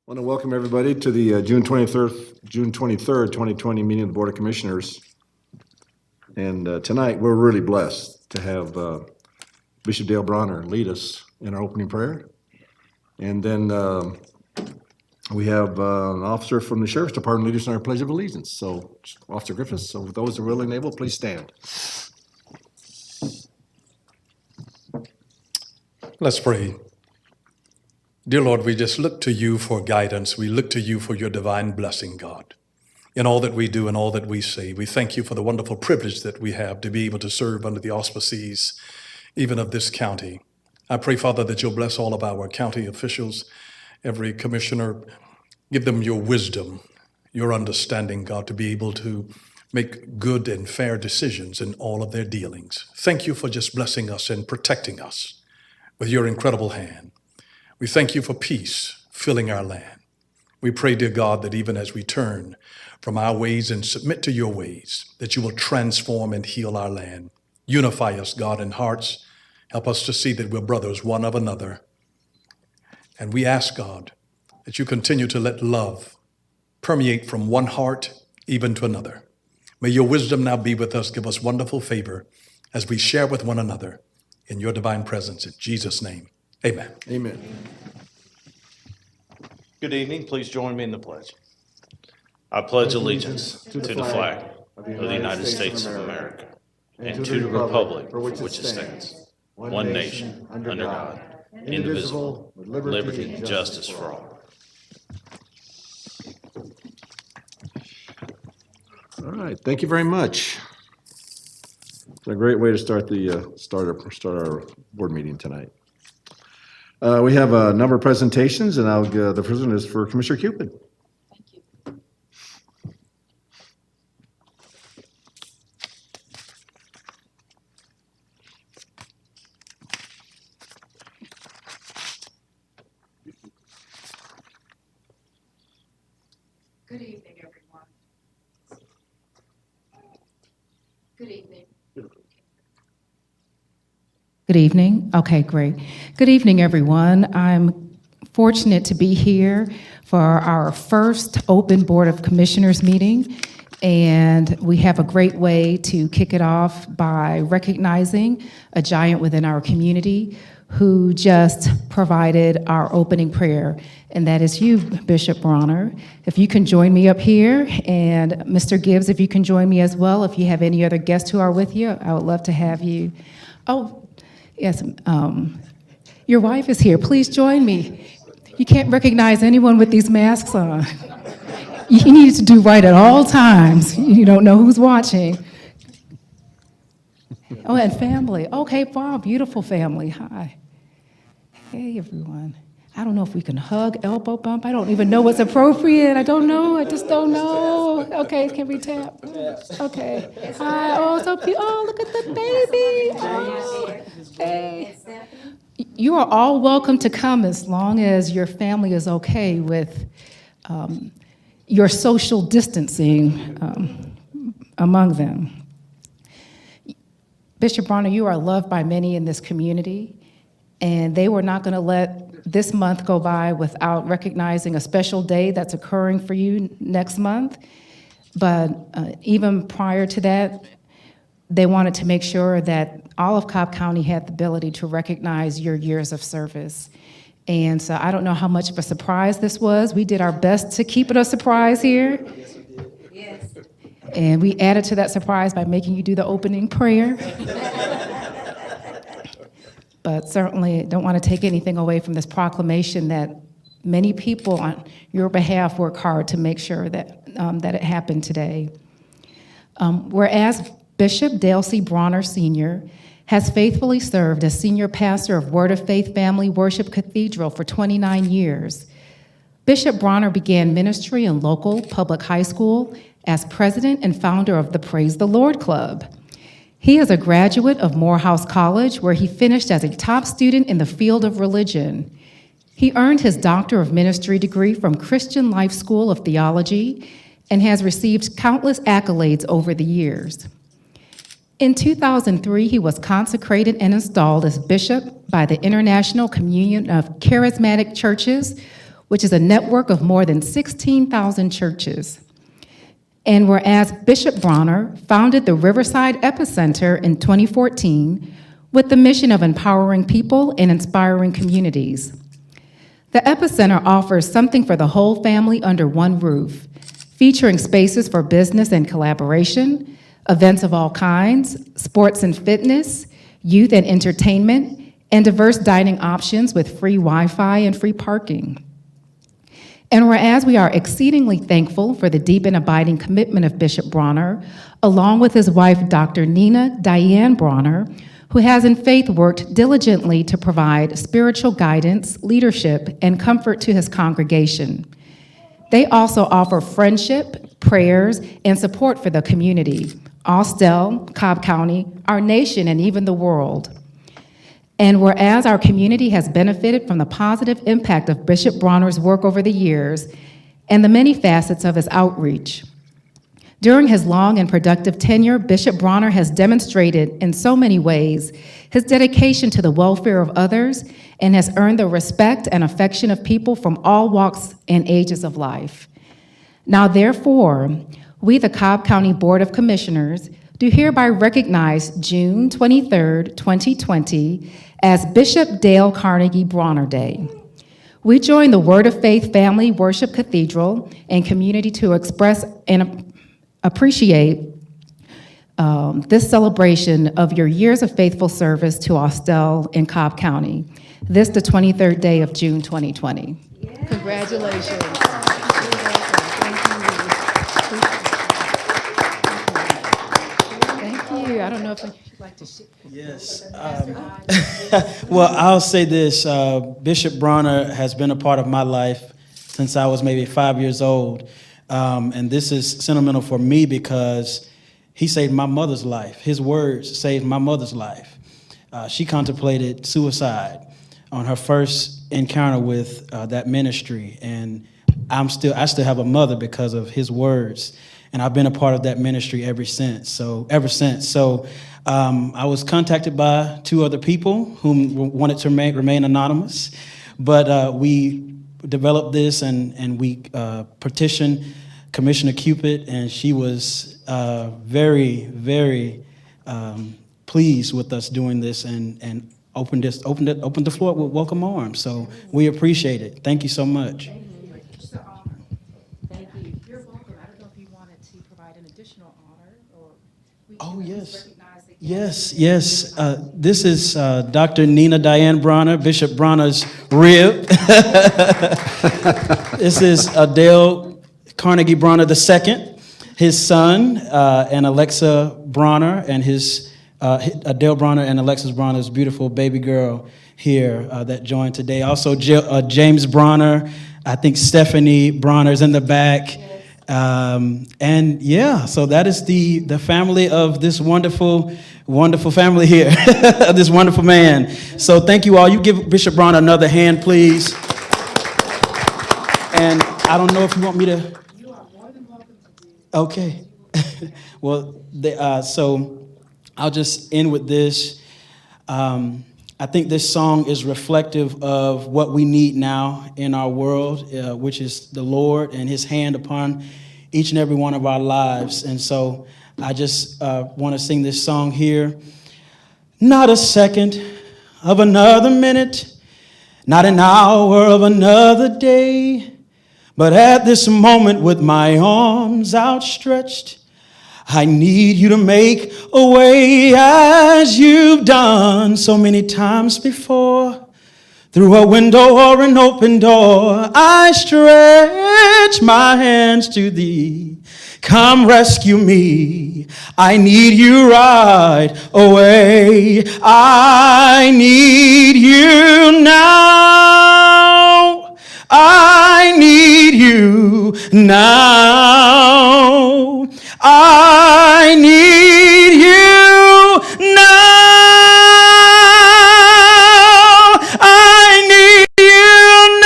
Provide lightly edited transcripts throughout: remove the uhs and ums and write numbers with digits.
I want to welcome everybody to the June 23rd, 2020 meeting of the Board of Commissioners. And tonight, we're really blessed to have Bishop Dale Bronner lead us in our opening prayer. And then we have an officer from the Sheriff's Department lead us in our Pledge of Allegiance. So, Officer Griffiths, so those who are willing and able, please stand. Let's pray. Dear Lord, we just look to you for guidance. We look to you for your divine blessing, God, in all that we do and all that we say. We thank you for the wonderful privilege that we have to be able to serve under the auspices, even of this county. I pray, Father, that you'll bless all of our county officials, every commissioner. Give them your wisdom, your understanding, God, to be able to make good and fair decisions in all of their dealings. Thank you for just blessing us and protecting us with your incredible hand. We thank you for peace filling our land. We pray, dear God, that even as we turn from our ways and submit to your ways, that you will transform and heal our land. Unify us, God, in hearts. Help us to see that we're brothers one of another. And we ask, God, that you continue to let love permeate from one heart even to another. May your wisdom now be with us. Give us wonderful favor as we share with one another in your divine presence. In Jesus' name. Amen. Amen. Good evening. Please join me in the pledge. I pledge allegiance to the flag of the United States of America and to the republic for which it stands, one nation, under God, indivisible, with liberty and justice for all. All right, thank you very much. It's a great way to start our board meeting tonight. We have a number of presentations, and the first one is for Commissioner Cupid. Thank you. Good evening, everyone. Good evening. Good evening. Okay, great. Good evening, everyone. I'm fortunate to be here for our first open Board of Commissioners meeting, and we have a great way to kick it off by recognizing a giant within our community who just provided our opening prayer, and that is you, Bishop Bronner. If you can join me up here, and Mr. Gibbs, if you can join me as well. If you have any other guests who are with you, I would love to have you. Oh, yes, your wife is here. Please join me. You can't recognize anyone with these masks on. You need to do right at all times. You don't know who's watching. Oh, and family. Okay, wow, beautiful family. Hi. Hey, everyone. I don't know if we can hug, elbow bump. I don't even know what's appropriate. I don't know. I just don't know. Okay, can we tap? Okay. Hi. Oh, so cute. Oh, look at the baby. Oh, hey. You are all welcome to come as long as your family is okay with your social distancing among them. Bishop Bronner, you are loved by many in this community, and they were not going to let this month go by without recognizing a special day that's occurring for you next month. But even prior to that, they wanted to make sure that all of Cobb County had the ability to recognize your years of service. And so I don't know how much of a surprise this was. We did our best to keep it a surprise here. Yes. And we added to that surprise by making you do the opening prayer. But certainly don't want to take anything away from this proclamation that many people on your behalf work hard to make sure that, that it happened today. Whereas Bishop Dale C. Bronner Sr. has faithfully served as senior pastor of Word of Faith Family Worship Cathedral for 29 years. Bishop Bronner began ministry in local public high school as president and founder of the Praise the Lord Club. He is a graduate of Morehouse College, where he finished as a top student in the field of religion. He earned his Doctor of Ministry degree from Christian Life School of Theology and has received countless accolades over the years. In 2003, he was consecrated and installed as bishop by the International Communion of Charismatic Churches, which is a network of more than 16,000 churches. And whereas Bishop Bronner founded the Riverside Epicenter in 2014 with the mission of empowering people and inspiring communities. The Epicenter offers something for the whole family under one roof, featuring spaces for business and collaboration, events of all kinds, sports and fitness, youth and entertainment, and diverse dining options with free Wi-Fi and free parking. And whereas we are exceedingly thankful for the deep and abiding commitment of Bishop Bronner, along with his wife, Dr. Nina Diane Bronner, who has in faith worked diligently to provide spiritual guidance, leadership, and comfort to his congregation. They also offer friendship, prayers, and support for the community, Austell, Cobb County, our nation, and even the world. And whereas our community has benefited from the positive impact of Bishop Bronner's work over the years and the many facets of his outreach. During his long and productive tenure, Bishop Bronner has demonstrated in so many ways his dedication to the welfare of others and has earned the respect and affection of people from all walks and ages of life. Now, therefore, we, the Cobb County Board of Commissioners, do hereby recognize June 23rd, 2020 as Bishop Dale Carnegie Bronner Day. We join the Word of Faith Family Worship Cathedral and community to express and appreciate this celebration of your years of faithful service to Austell and Cobb County. This, the 23rd day of June 2020. Yeah. Congratulations. Thank you. I don't know if you'd like to share. Yes. Well, I'll say this. Bishop Bronner has been a part of my life since I was maybe 5 years old. And this is sentimental for me because he saved my mother's life. His words saved my mother's life. She contemplated suicide on her first encounter with that ministry. And I still have a mother because of his words. And I've been a part of that ministry ever since. So I was contacted by two other people whom wanted to remain anonymous. But we developed this and we petitioned Commissioner Cupid, and she was very, very pleased with us doing this and opened the floor with welcome arms. So we appreciate it. Thank you so much. Thank you. You're welcome. I don't know if you wanted to provide an additional honor or we Oh, can yes. recognize the Yes. This is Dr. Nina Diane Bronner, Bishop Bronner's rib. This is Dale Carnegie Bronner II, his son, and Alexa Bronner, and his Dale Bronner and Alexis Bronner's beautiful baby girl here that joined today. Also, James Bronner, I think Stephanie Bronner's in the back. And yeah, so that is the family of this wonderful family here, this wonderful man. So thank you all. You give Bishop Bronner another hand, please. And I don't know if you want me to. You are more than welcome to do. Okay. Well, so I'll just end with this. I think this song is reflective of what we need now in our world, which is the Lord and his hand upon each and every one of our lives. And so I just want to sing this song here. Not a second of another minute, not an hour of another day, but at this moment with my arms outstretched, I need you to make a way as you've done so many times before. Through a window or an open door, I stretch my hands to thee. Come rescue me. I need you right away. I need you now. I need you now. I need you now. I need you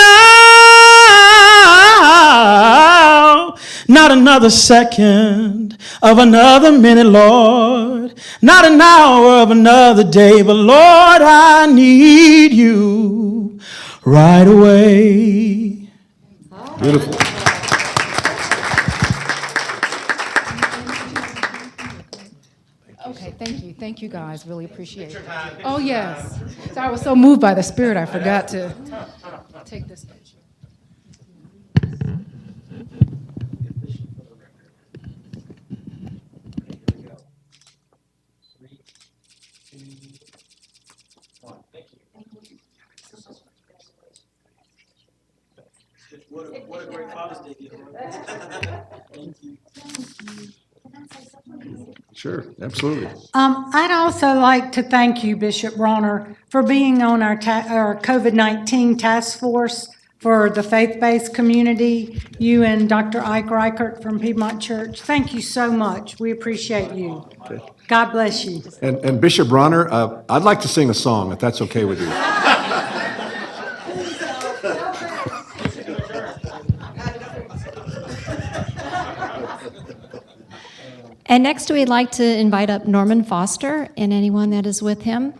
now. Not another second of another minute, Lord. Not an hour of another day, but Lord, I need you right away. Beautiful. Okay, thank you. Thank you, guys. Really appreciate it. Oh, yes. So I was so moved by the Spirit, I forgot to take this picture. What a great Father's Day gift. Sure, absolutely. I'd also like to thank you, Bishop Bronner, for being on our COVID-19 task force for the faith-based community. You and Dr. Ike Reichert from Piedmont Church. Thank you so much. We appreciate you. God bless you. And Bishop Bronner, I'd like to sing a song, if that's okay with you. And next, we'd like to invite up Norman Foster and anyone that is with him.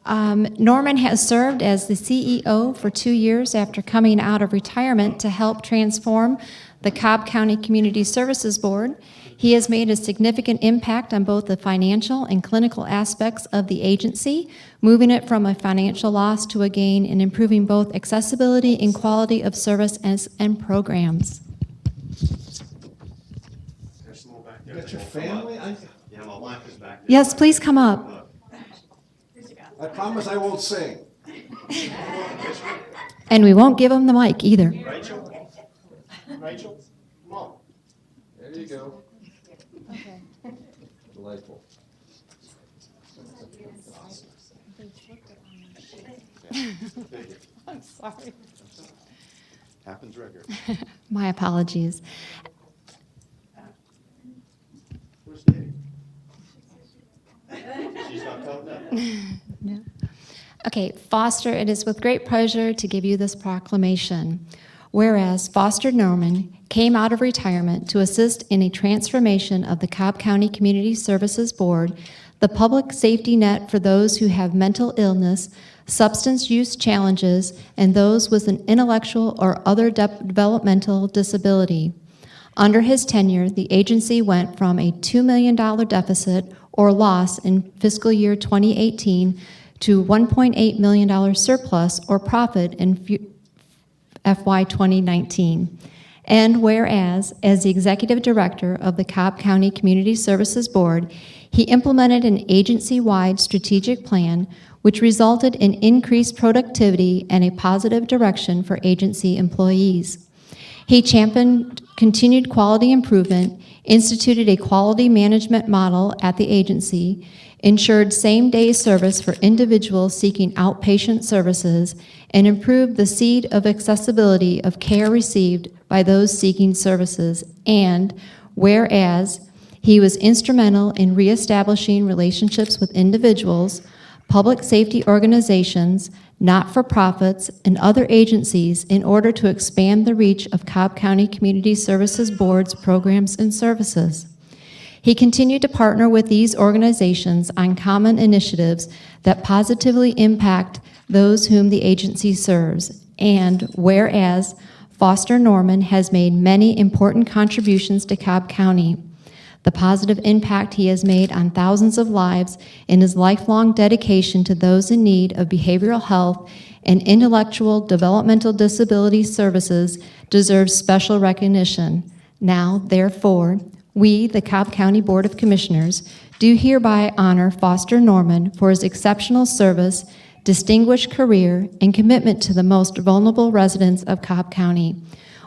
Norman has served as the CEO for 2 years after coming out of retirement to help transform the Cobb County Community Services Board. He has made a significant impact on both the financial and clinical aspects of the agency, moving it from a financial loss to a gain and improving both accessibility and quality of service and programs. Got your family? Yeah, my wife is back there. Yes, please come up. I promise I won't sing. And we won't give him the mic either. Rachel, come on. There you go. Delightful. I'm sorry. Happens regularly. My apologies. Where's Dave? She's not coming up. No. Okay, Foster, it is with great pleasure to give you this proclamation. Whereas Foster Norman came out of retirement to assist in a transformation of the Cobb County Community Services Board, the public safety net for those who have mental illness, substance use challenges, and those with an intellectual or other developmental disability. Under his tenure, the agency went from a $2 million deficit or loss in fiscal year 2018 to $1.8 million surplus or profit in FY 2019. And whereas, as the executive director of the Cobb County Community Services Board, he implemented an agency-wide strategic plan which resulted in increased productivity and a positive direction for agency employees. He championed continued quality improvement, instituted a quality management model at the agency, ensured same-day service for individuals seeking outpatient services, and improved the seed of accessibility of care received by those seeking services. And whereas he was instrumental in reestablishing relationships with individuals, public safety organizations, not-for-profits, and other agencies in order to expand the reach of Cobb County Community Services Board's programs and services. He continued to partner with these organizations on common initiatives that positively impact those whom the agency serves. And whereas Foster Norman has made many important contributions to Cobb County, the positive impact he has made on thousands of lives in his lifelong dedication to those in need of behavioral health and intellectual developmental disability services deserves special recognition. Now, therefore, we, the Cobb County Board of Commissioners, do hereby honor Foster Norman for his exceptional service, distinguished career, and commitment to the most vulnerable residents of Cobb County.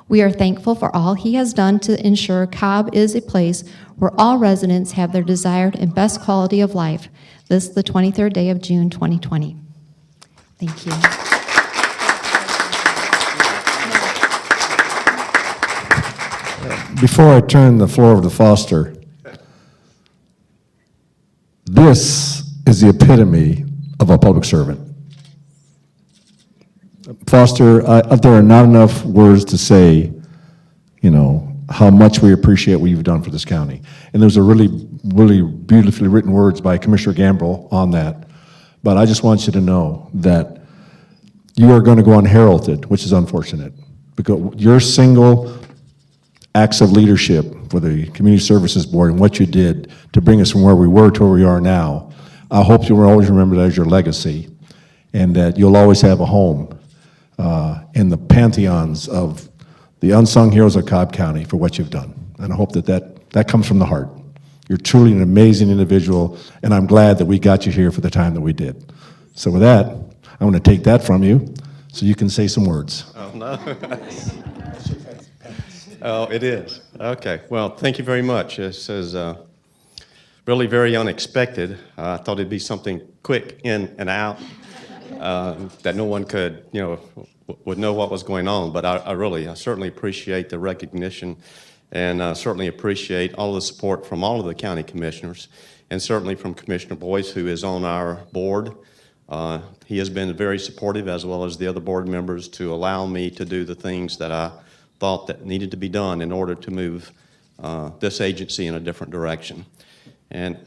We are thankful for all he has done to ensure Cobb is a place where all residents have their desired and best quality of life. This is the 23rd day of June, 2020. Thank you. Before I turn the floor over to Foster, this is the epitome of a public servant. Foster, there are not enough words to say, how much we appreciate what you've done for this county. And there's a really, really beautifully written words by Commissioner Gamble on that. But I just want you to know that you are going to go unheralded, which is unfortunate, because your single acts of leadership for the Community Services Board and what you did to bring us from where we were to where we are now, I hope you'll always remember that as your legacy, and that you'll always have a home in the pantheons of the unsung heroes of Cobb County for what you've done. And I hope that comes from the heart. You're truly an amazing individual, and I'm glad that we got you here for the time that we did. So with that, I want to take that from you so you can say some words. Oh, no. Oh, it is. Okay. Well, thank you very much. This is really very unexpected. I thought it'd be something quick in and out, that no one could, would know what was going on. But I certainly appreciate the recognition, and certainly appreciate all the support from all of the county commissioners, and certainly from Commissioner Boyce, who is on our board. He has been very supportive, as well as the other board members, to allow me to do the things that I thought that needed to be done in order to move this agency in a different direction. And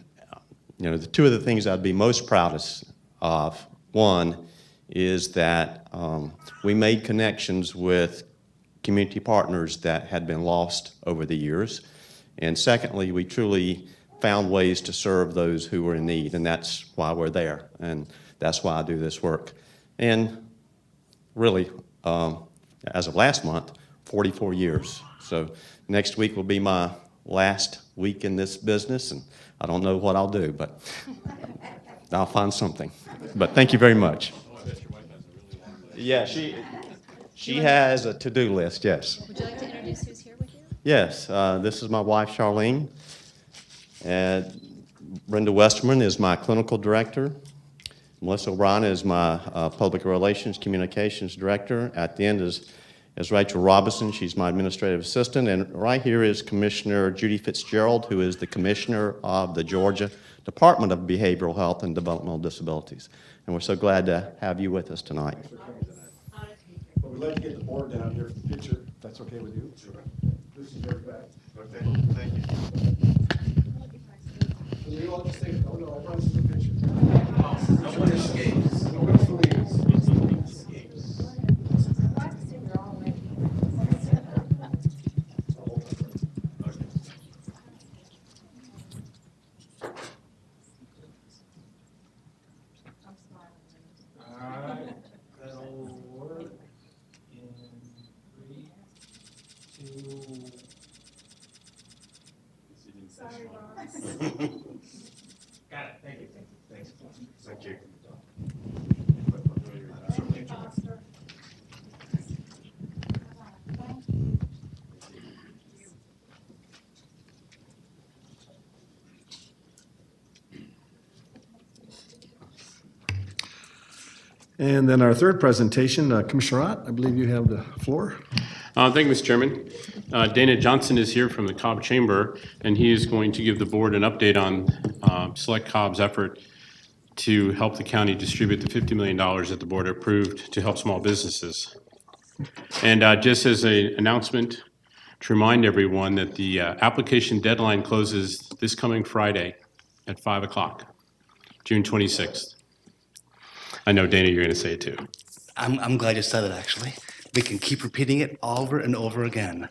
the two of the things I'd be most proudest of, one is that we made connections with community partners that had been lost over the years. And secondly, we truly found ways to serve those who were in need, and that's why we're there, and that's why I do this work. And really, as of last month, 44 years. So next week will be my last week in this business, and I don't know what I'll do, but I'll find something. But thank you very much. Yeah, she has a to-do list, yes. Would you like to introduce who's here with you? Yes, this is my wife, Charlene. And Brenda Westerman is my clinical director. Melissa O'Brien is my public relations communications director. At the end is Rachel Robinson. She's my administrative assistant. And right here is Commissioner Judy Fitzgerald, who is the commissioner of the Georgia Department of Behavioral Health and Developmental Disabilities. And we're so glad to have you with us tonight. Well, we'd like to get the board down here for the picture, if that's okay with you. Sure. This is your back. Okay, thank you. And we all just say, oh no, I promise you the picture. No one escapes. No one escapes. Got it, thank you. Thanks. Thank you. And then our third presentation, Commissioner Ott, I believe you have the floor. Thank you, Mr. Chairman. Dana Johnson is here from the Cobb Chamber, and he is going to give the board an update on Select Cobb's effort to help the county distribute the $50 million that the board approved to help small businesses. And just as an announcement, to remind everyone that the application deadline closes this coming Friday at 5 o'clock, June 26th. I know, Dana, you're going to say it too. I'm glad you said it, actually. We can keep repeating it over and over again.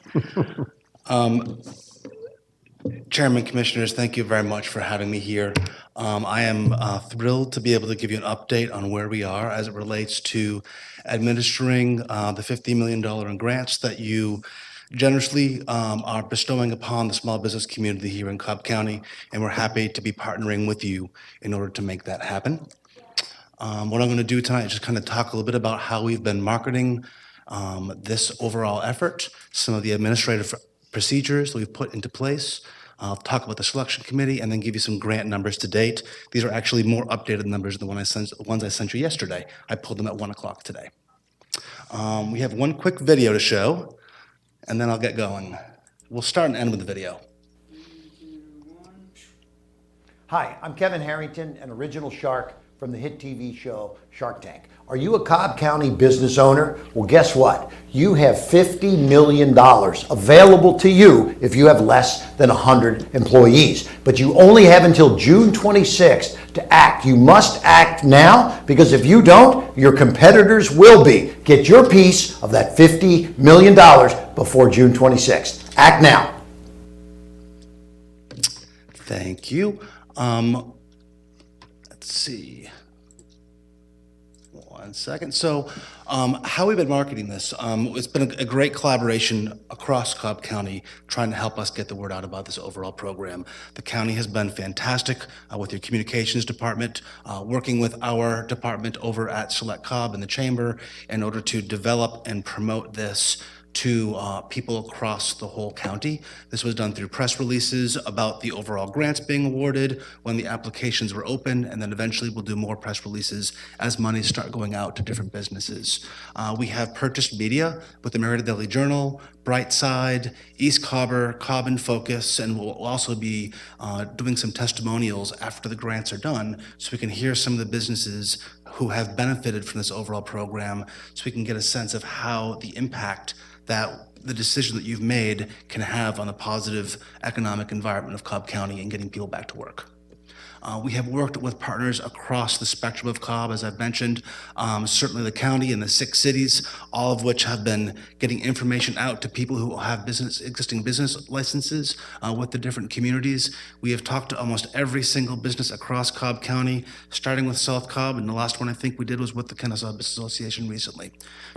Chairman, Commissioners, thank you very much for having me here. I am thrilled to be able to give you an update on where we are as it relates to administering the $50 million in grants that you generously are bestowing upon the small business community here in Cobb County, and we're happy to be partnering with you in order to make that happen. What I'm going to do tonight is just kind of talk a little bit about how we've been marketing this overall effort, some of the administrative procedures that we've put into place. I'll talk about the selection committee and then give you some grant numbers to date. These are actually more updated numbers than the ones I sent you yesterday. I pulled them at 1 o'clock today. We have one quick video to show, and then I'll get going. We'll start and end with the video. Hi, I'm Kevin Harrington, an original shark from the hit TV show Shark Tank. Are you a Cobb County business owner? Well, guess what? You have $50 million available to you if you have less than 100 employees. But you only have until June 26th to act. You must act now, because if you don't, your competitors will be. Get your piece of that $50 million before June 26th. Act now. Thank you. Let's see. 1 second. So, how we've been marketing this, it's been a great collaboration across Cobb County trying to help us get the word out about this overall program. The county has been fantastic with your communications department, working with our department over at Select Cobb in the chamber in order to develop and promote this to people across the whole county. This was done through press releases about the overall grants being awarded when the applications were open, and then eventually we'll do more press releases as monies start going out to different businesses. We have purchased media with the Merida Daily Journal, Brightside, East Cobber, Cobb in Focus, and we'll also be doing some testimonials after the grants are done so we can hear some of the businesses who have benefited from this overall program, so we can get a sense of how the impact that the decision that you've made can have on the positive economic environment of Cobb County and getting people back to work. We have worked with partners across the spectrum of Cobb, as I've mentioned, certainly the county and the 6 cities, all of which have been getting information out to people who have existing business licenses with the different communities. We have talked to almost every single business across Cobb County, starting with South Cobb, and the last one I think we did was with the Kennesaw Business Association recently.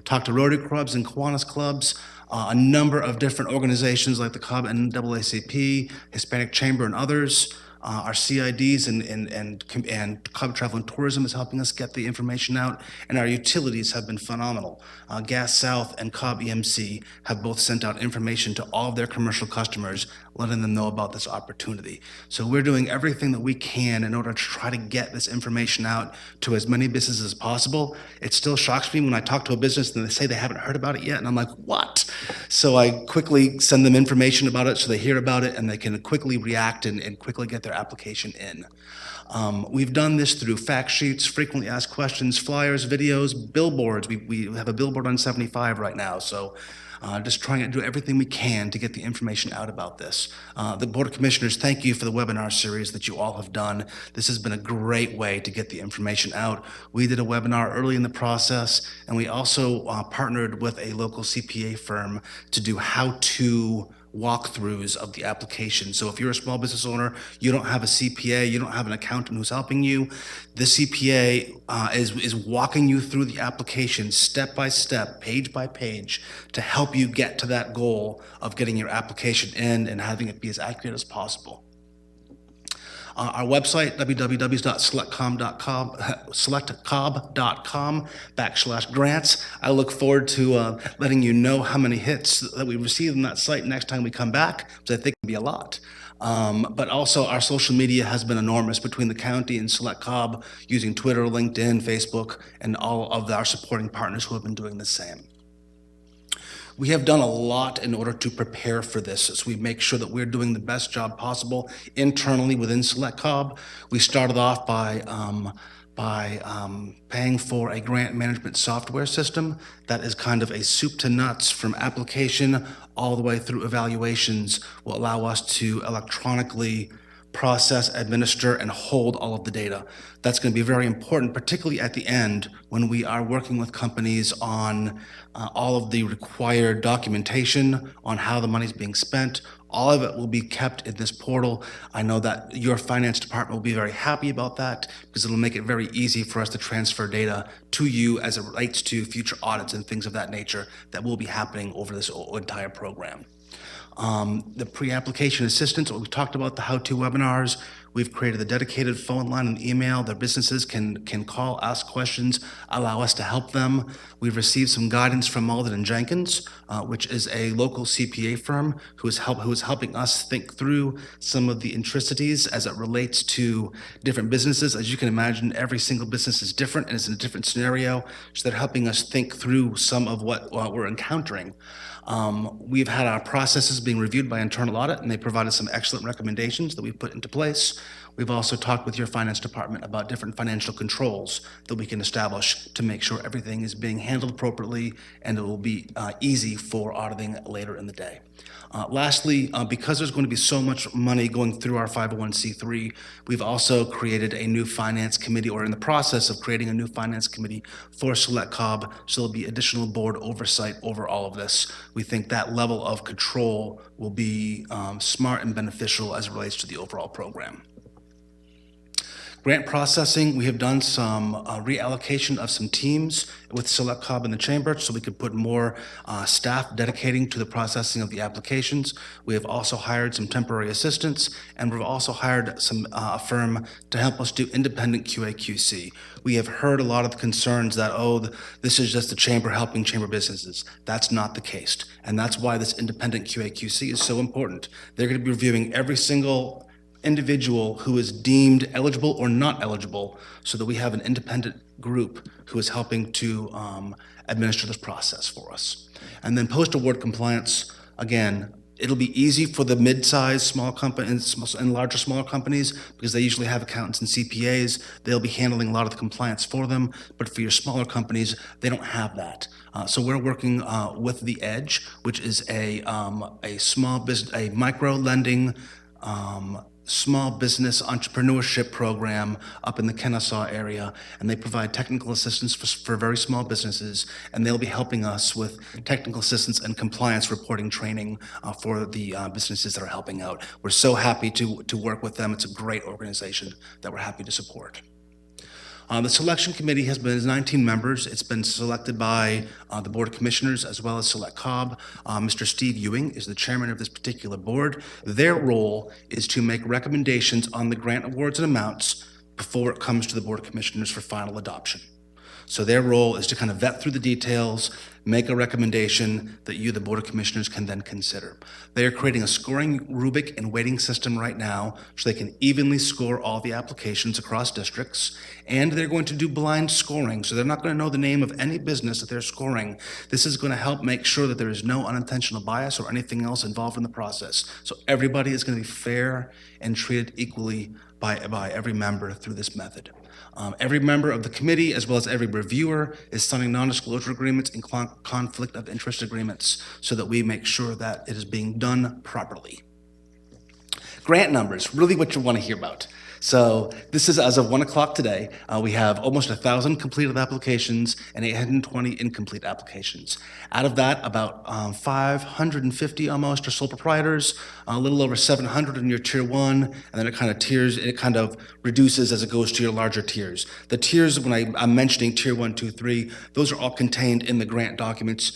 Talked to Rotary clubs and Kiwanis clubs, a number of different organizations like the Cobb NAACP, Hispanic Chamber, and others. Our CIDs and Cobb Travel and Tourism is helping us get the information out, and our utilities have been phenomenal. Gas South and Cobb EMC have both sent out information to all of their commercial customers, letting them know about this opportunity. So we're doing everything that we can in order to try to get this information out to as many businesses as possible. It still shocks me when I talk to a business and they say they haven't heard about it yet, and I'm like, what? So I quickly send them information about it so they hear about it and they can quickly react and quickly get their application in. We've done this through fact sheets, frequently asked questions, flyers, videos, billboards. We have a billboard on 75 right now, so just trying to do everything we can to get the information out about this. The Board of Commissioners, thank you for the webinar series that you all have done. This has been a great way to get the information out. We did a webinar early in the process, and we also partnered with a local CPA firm to do how-to walkthroughs of the application. So if you're a small business owner, you don't have a CPA, you don't have an accountant who's helping you, the CPA is walking you through the application step by step, page by page, to help you get to that goal of getting your application in and having it be as accurate as possible. Our website, www.selectcobb.com/grants. I look forward to letting you know how many hits that we receive on that site next time we come back, because I think it'll be a lot. But also our social media has been enormous between the county and Select Cobb, using Twitter, LinkedIn, Facebook, and all of our supporting partners who have been doing the same. We have done a lot in order to prepare for this, so we make sure that we're doing the best job possible internally within Select Cobb. We started off by paying for a grant management software system that is kind of a soup to nuts from application all the way through evaluations, will allow us to electronically process, administer, and hold all of the data. That's going to be very important, particularly at the end when we are working with companies on all of the required documentation on how the money's being spent. All of it will be kept in this portal. I know that your finance department will be very happy about that, because it'll make it very easy for us to transfer data to you as it relates to future audits and things of that nature that will be happening over this entire program. The pre-application assistance, we've talked about the how-to webinars. We've created a dedicated phone line and email that businesses can call, ask questions, allow us to help them. We've received some guidance from Malden & Jenkins, which is a local CPA firm who is helping us think through some of the intricacies as it relates to different businesses. As you can imagine, every single business is different and it's in a different scenario, so they're helping us think through some of what we're encountering. We've had our processes being reviewed by internal audit, and they provided some excellent recommendations that we've put into place. We've also talked with your finance department about different financial controls that we can establish to make sure everything is being handled appropriately and it will be easy for auditing later in the day. Lastly, because there's going to be so much money going through our 501c3, we've also created a new finance committee, or in the process of creating a new finance committee for Select Cobb, so there'll be additional board oversight over all of this. We think that level of control will be smart and beneficial as it relates to the overall program. Grant processing, we have done some reallocation of some teams with Select Cobb in the chamber so we could put more staff dedicating to the processing of the applications. We have also hired some temporary assistants, and we've also hired some a firm to help us do independent QA/QC. We have heard a lot of concerns that, oh, this is just the chamber helping chamber businesses. That's not the case, and that's why this independent QA/QC is so important. They're going to be reviewing every single individual who is deemed eligible or not eligible, so that we have an independent group who is helping to administer this process for us. And then post-award compliance, again, it'll be easy for the mid-sized small companies and larger smaller companies because they usually have accountants and CPAs. They'll be handling a lot of the compliance for them, but for your smaller companies, they don't have that. So we're working with The Edge, which is a small business, a micro lending small business entrepreneurship program up in the Kennesaw area, and they provide technical assistance for very small businesses, and they'll be helping us with technical assistance and compliance reporting training for the businesses that are helping out. We're so happy to work with them. It's a great organization that we're happy to support. The selection committee has 19 members. It's been selected by the Board of Commissioners as well as Select Cobb. Mr. Steve Ewing is the chairman of this particular board. Their role is to make recommendations on the grant awards and amounts before it comes to the Board of Commissioners for final adoption. So their role is to kind of vet through the details, make a recommendation that you, the Board of Commissioners, can then consider. They are creating a scoring rubric and weighting system right now so they can evenly score all the applications across districts, and they're going to do blind scoring, so they're not going to know the name of any business that they're scoring. This is going to help make sure that there is no unintentional bias or anything else involved in the process. So everybody is going to be fair and treated equally by every member through this method. Every member of the committee, as well as every reviewer, is signing non-disclosure agreements and conflict of interest agreements so that we make sure that it is being done properly. Grant numbers, really what you want to hear about. So this is as of 1 o'clock today. We have almost 1,000 completed applications and 820 incomplete applications. Out of that, about 550 almost are sole proprietors, a little over 700 in your tier 1, and then it kind of reduces as it goes to your larger tiers. The tiers, when I'm mentioning tier 1, 2, 3, those are all contained in the grant documents.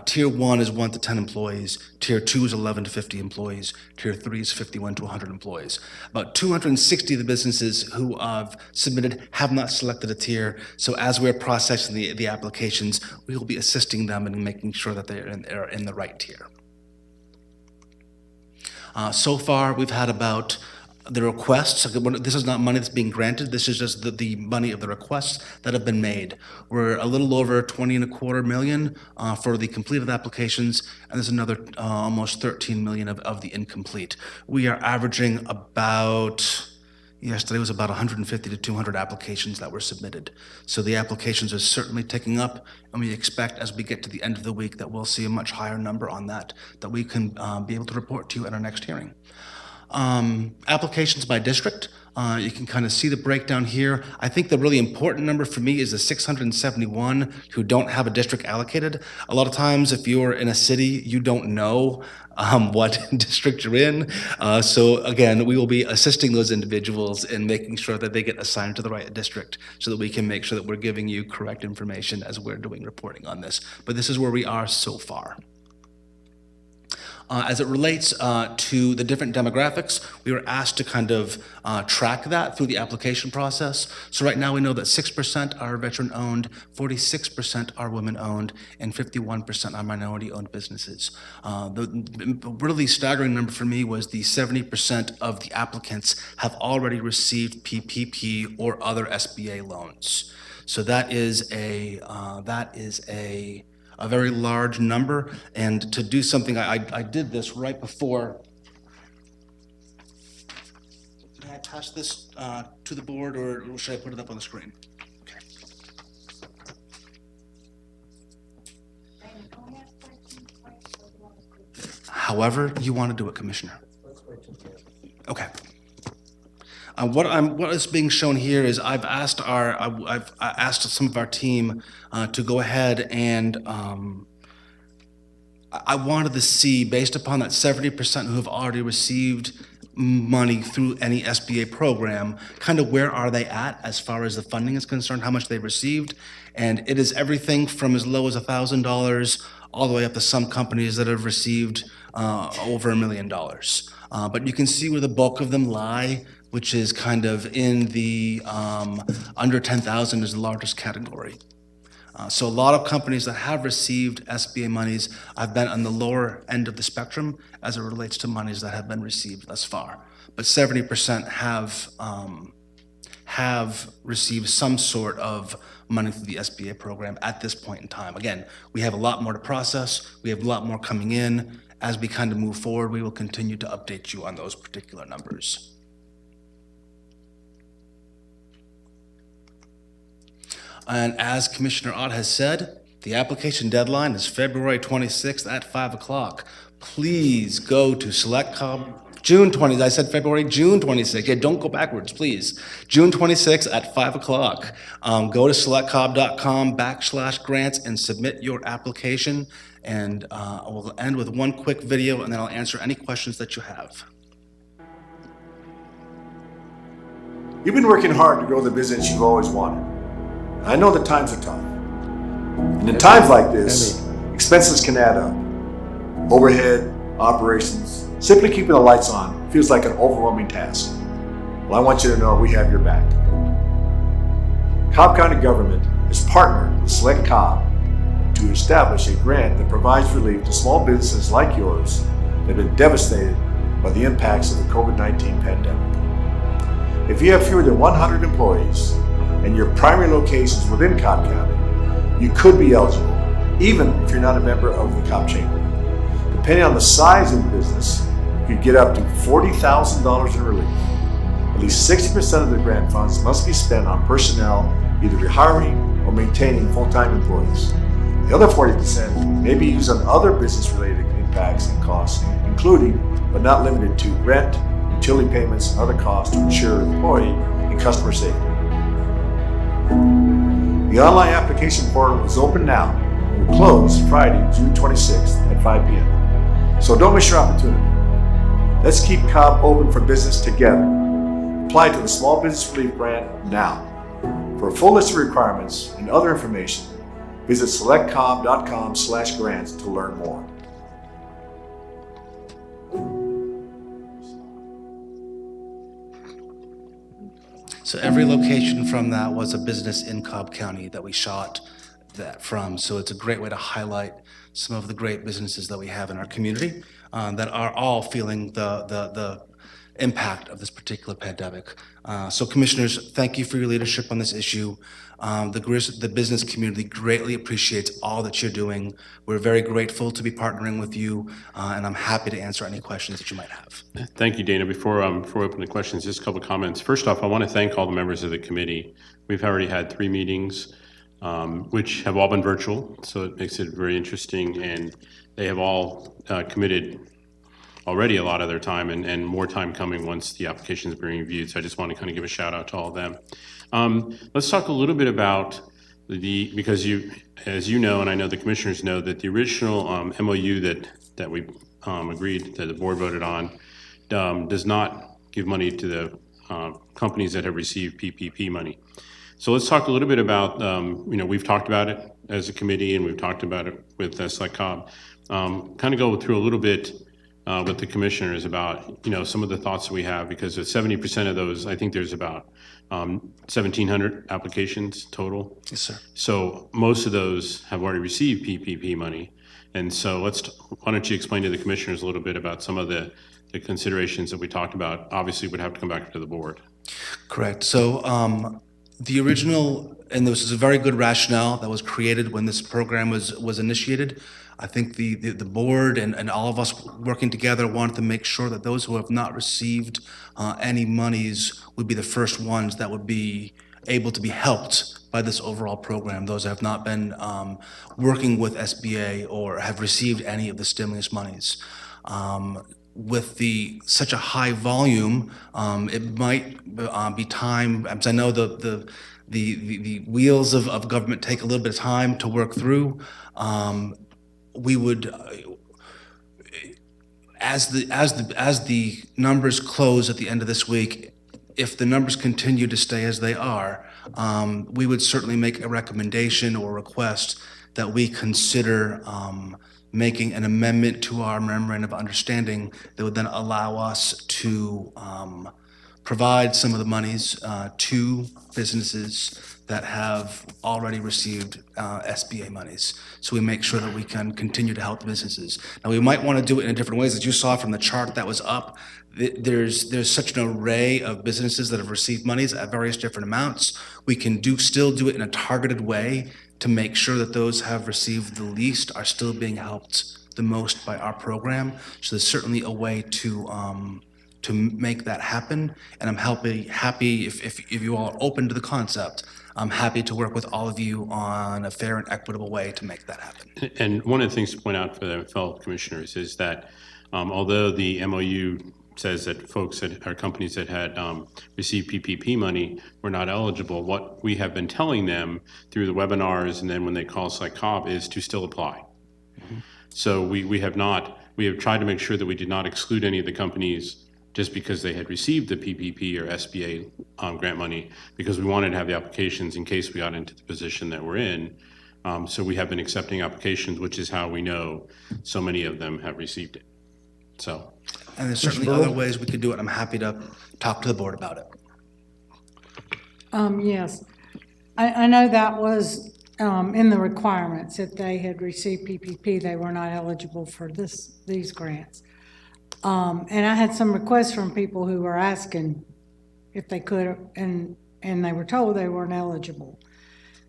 Tier 1 is 1 to 10 employees. Tier 2 is 11 to 50 employees. Tier 3 is 51 to 100 employees. About 260 of the businesses who have submitted have not selected a tier. So as we're processing the applications, we will be assisting them in making sure that they're in the right tier. So far, we've had about the requests. This is not money that's being granted. This is just the money of the requests that have been made. We're a little over 20.25 million for the completed applications, and there's another almost 13 million of the incomplete. We are averaging about, yesterday was about 150 to 200 applications that were submitted. So the applications are certainly ticking up, and we expect as we get to the end of the week that we'll see a much higher number on that we can be able to report to you at our next hearing. Applications by district, you can kind of see the breakdown here. I think the really important number for me is the 671 who don't have a district allocated. A lot of times if you're in a city, you don't know what district you're in. So again, we will be assisting those individuals in making sure that they get assigned to the right district so that we can make sure that we're giving you correct information as we're doing reporting on this. But this is where we are so far. As it relates to the different demographics, we were asked to kind of track that through the application process. So right now we know that 6% are veteran-owned, 46% are women-owned, and 51% are minority-owned businesses. The really staggering number for me was the 70% of the applicants have already received PPP or other SBA loans. So that is a very large number, and to do something, I did this right before. pass this to the board, or should I put it up on the screen? Okay. However you want to do it, Commissioner. Okay. What is being shown here is I've asked some of our team to go ahead and I wanted to see, based upon that 70% who have already received money through any SBA program, kind of where are they at as far as the funding is concerned, how much they've received. And it is everything from as low as $1,000 all the way up to some companies that have received over $1 million. But you can see where the bulk of them lie, which is kind of in the under 10,000 is the largest category. So a lot of companies that have received SBA monies have been on the lower end of the spectrum as it relates to monies that have been received thus far. But 70% have received some sort of money through the SBA program at this point in time. Again, we have a lot more to process. We have a lot more coming in. As we kind of move forward, we will continue to update you on those particular numbers. And as Commissioner Ott has said, the application deadline is February 26th at 5 o'clock. Please go to Select Cobb, June 20th, I said February, June 26th. Yeah, don't go backwards, please. June 26th at 5 o'clock. Go to selectcobb.com/grants and submit your application. And we'll end with one quick video, and then I'll answer any questions that you have. You've been working hard to grow the business you've always wanted. I know that times are tough. And in times like this, expenses can add up. Overhead, operations, simply keeping the lights on feels like an overwhelming task. Well, I want you to know we have your back. Cobb County government has partnered with Select Cobb to establish a grant that provides relief to small businesses like yours that have been devastated by the impacts of the COVID-19 pandemic. If you have fewer than 100 employees, and your primary location is within Cobb County, you could be eligible, even if you're not a member of the Cobb Chamber. Depending on the size of the business, you could get up to $40,000 in relief. At least 60% of the grant funds must be spent on personnel, either rehiring or maintaining full-time employees. The other 40% may be used on other business-related impacts and costs, including, but not limited to, rent, utility payments, and other costs to ensure employee and customer safety. The online application portal is open now and will close Friday, June 26th at 5 p.m. So don't miss your opportunity. Let's keep Cobb open for business together. Apply to the Small Business Relief Grant now. For a full list of requirements and other information, visit selectcobb.com/grants to learn more. So every location from that was a business in Cobb County that we shot that from. So it's a great way to highlight some of the great businesses that we have in our community that are all feeling the impact of this particular pandemic. So commissioners, thank you for your leadership on this issue. The business community greatly appreciates all that you're doing. We're very grateful to be partnering with you, and I'm happy to answer any questions that you might have. Thank you, Dana. Before we open the questions, just a couple of comments. First off, I want to thank all the members of the committee. We've already had 3 meetings, which have all been virtual, so it makes it very interesting, and they have all committed already a lot of their time and more time coming once the application is being reviewed. So I just want to kind of give a shout out to all of them. Let's talk a little bit about because as you know, and I know the commissioners know, that the original MOU that we agreed, that the board voted on, does not give money to the companies that have received PPP money. So let's talk a little bit about, we've talked about it as a committee, and we've talked about it with Select Cobb. Kind of go through a little bit with the commissioners about, some of the thoughts that we have, because 70% of those, I think there's about 1,700 applications total. Yes, sir. So most of those have already received PPP money. And so why don't you explain to the commissioners a little bit about some of the considerations that we talked about, obviously would have to come back to the board. Correct. So the original and this is a very good rationale that was created when this program was initiated. I think the board and all of us working together wanted to make sure that those who have not received any monies would be the first ones that would be able to be helped by this overall program. Those that have not been working with SBA or have received any of the stimulus monies. With such a high volume, it might be time, as I know the wheels of government take a little bit of time to work through. We would, as the numbers close at the end of this week, if the numbers continue to stay as they are, we would certainly make a recommendation or request that we consider making an amendment to our memorandum of understanding that would then allow us to provide some of the monies to businesses that have already received SBA monies. So we make sure that we can continue to help the businesses. Now, we might want to do it in different ways. As you saw from the chart that was up, there's such an array of businesses that have received monies at various different amounts. We can still do it in a targeted way to make sure that those have received the least are still being helped the most by our program. So there's certainly a way to make that happen. And I'm happy if you all are open to the concept, I'm happy to work with all of you on a fair and equitable way to make that happen. And one of the things to point out for the fellow commissioners is that although the MOU says that folks that are companies that had received PPP money were not eligible, what we have been telling them through the webinars and then when they call us like Cobb is to still apply. Mm-hmm. So we have tried to make sure that we did not exclude any of the companies just because they had received the PPP or SBA grant money, because we wanted to have the applications in case we got into the position that we're in. So we have been accepting applications, which is how we know so many of them have received it. So. And there's certainly other ways we could do it. I'm happy to talk to the board about it. Yes. I know that was in the requirements. If they had received PPP, they were not eligible for these grants. And I had some requests from people who were asking if they could, and they were told they weren't eligible.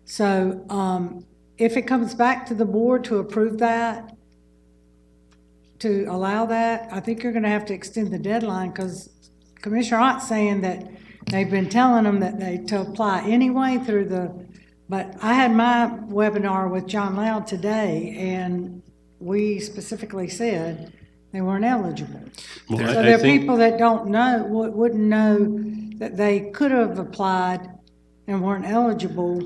So if it comes back to the board to approve that, to allow that, I think you're going to have to extend the deadline, because Commissioner Ott's saying that they've been telling them that to apply anyway but I had my webinar with John Loud today, and we specifically said they weren't eligible. Well, so there are people that don't know, wouldn't know that they could have applied and weren't eligible,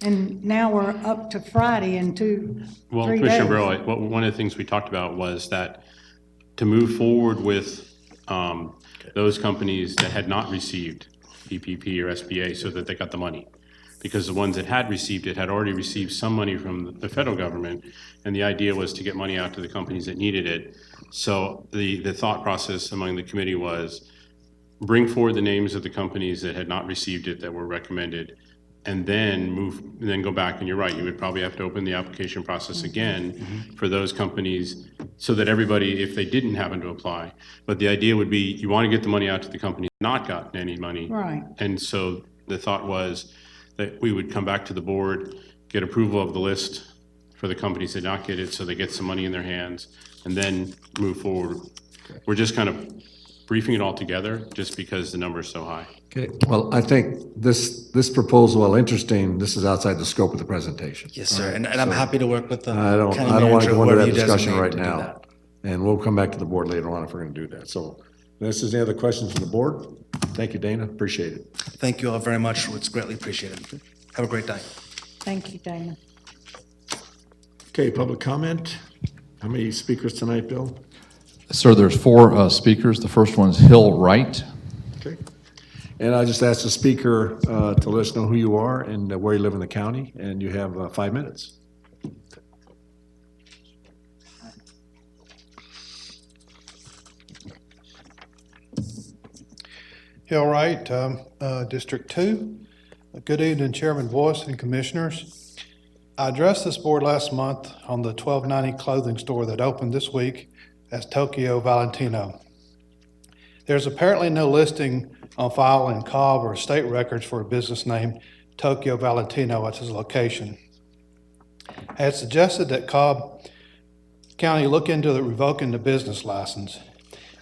and now we're up to Friday in 3 days. Well, Commissioner Burrow, one of the things we talked about was that to move forward with those companies that had not received PPP or SBA so that they got the money. Because the ones that had received it had already received some money from the federal government, and the idea was to get money out to the companies that needed it. So the thought process among the committee was bring forward the names of the companies that had not received it that were recommended, and then go back, and you're right, you would probably have to open the application process again for those companies so that everybody, if they didn't happen to apply, but the idea would be you want to get the money out to the companies not gotten any money. Right. And so the thought was that we would come back to the board, get approval of the list for the companies that did not get it, so they get some money in their hands, and then move forward. We're just kind of briefing it all together just because the number is so high. Okay, well, I think this proposal, while interesting, this is outside the scope of the presentation. Yes, sir. And I'm happy to work with the I don't county want to manager, go into whoever that you discussion designate right to do now. that. And we'll come back to the board later on if we're going to do that. So unless there's any other questions from the board, thank you, Dana, appreciate it. Thank you all very much. It's greatly appreciated. Have a great day. Thank you, Dana. Okay, public comment. How many speakers tonight, Bill? Sir, there's 4 speakers. The first one's Hill Wright. Okay. And I just asked the speaker to let us know who you are and where you live in the county, and you have 5 minutes. Hill Wright, District 2. Good evening, Chairman Boyce and Commissioners. I addressed this board last month on the 1290 clothing store that opened this week as Tokyo Valentino. There's apparently no listing on file in Cobb or state records for a business named Tokyo Valentino as his location. I had suggested that Cobb County look into revoking the business license.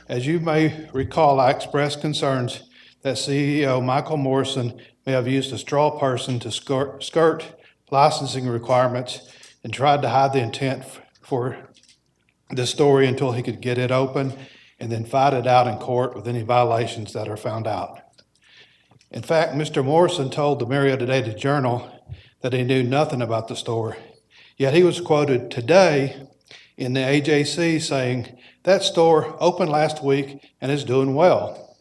As you may recall, I expressed concerns that CEO Michael Morrison may have used a straw person to skirt licensing requirements and tried to hide the intent for the story until he could get it open and then fight it out in court with any violations that are found out. In fact, Mr. Morrison told the Marietta Daily Journal that he knew nothing about the store, yet he was quoted today in the AJC saying, "That store opened last week and is doing well."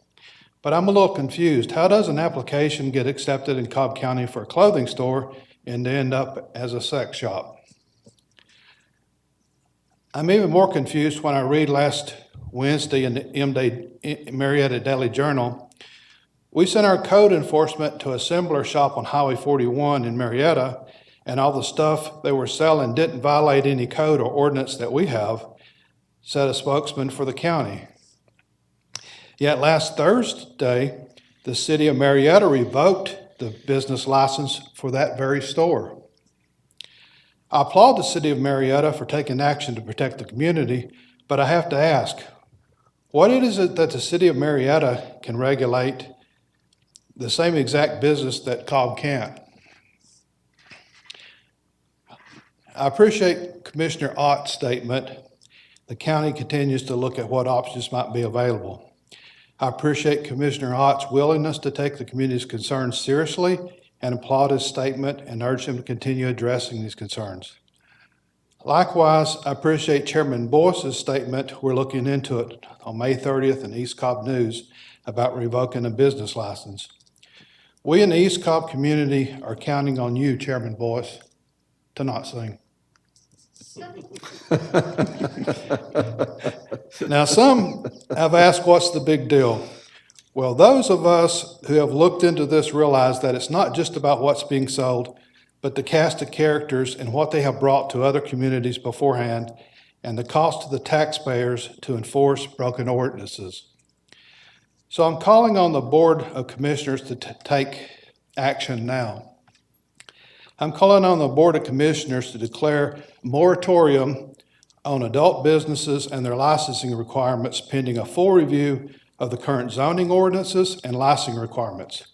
But I'm a little confused. How does an application get accepted in Cobb County for a clothing store and end up as a sex shop? I'm even more confused when I read last Wednesday in the Marietta Daily Journal, we sent our code enforcement to a similar shop on Highway 41 in Marietta, and all the stuff they were selling didn't violate any code or ordinance that we have, said a spokesman for the county. Yet last Thursday, the city of Marietta revoked the business license for that very store. I applaud the city of Marietta for taking action to protect the community, but I have to ask, what is it that the city of Marietta can regulate the same exact business that Cobb can't? I appreciate Commissioner Ott's statement. The county continues to look at what options might be available. I appreciate Commissioner Ott's willingness to take the community's concerns seriously and applaud his statement and urge him to continue addressing these concerns. Likewise, I appreciate Chairman Boyce's statement, we're looking into it, on May 30th in East Cobb News about revoking a business license. We in the East Cobb community are counting on you, Chairman Boyce, to not sing. Now, some have asked, what's the big deal? Well, those of us who have looked into this realize that it's not just about what's being sold, but the cast of characters and what they have brought to other communities beforehand, and the cost to the taxpayers to enforce broken ordinances. So I'm calling on the Board of Commissioners to take action now. I'm calling on the Board of Commissioners to declare a moratorium on adult businesses and their licensing requirements pending a full review of the current zoning ordinances and licensing requirements.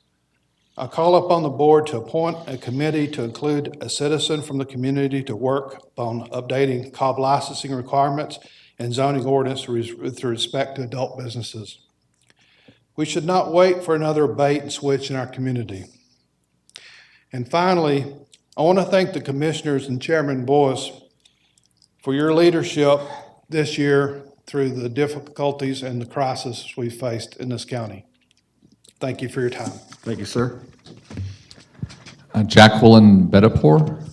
I call upon the board to appoint a committee to include a citizen from the community to work on updating Cobb licensing requirements and zoning ordinance with respect to adult businesses. We should not wait for another bait and switch in our community. And finally, I want to thank the commissioners and Chairman Boyce for your leadership this year through the difficulties and the crisis we faced in this county. Thank you for your time. Thank you, sir. Jacqueline Bedapour.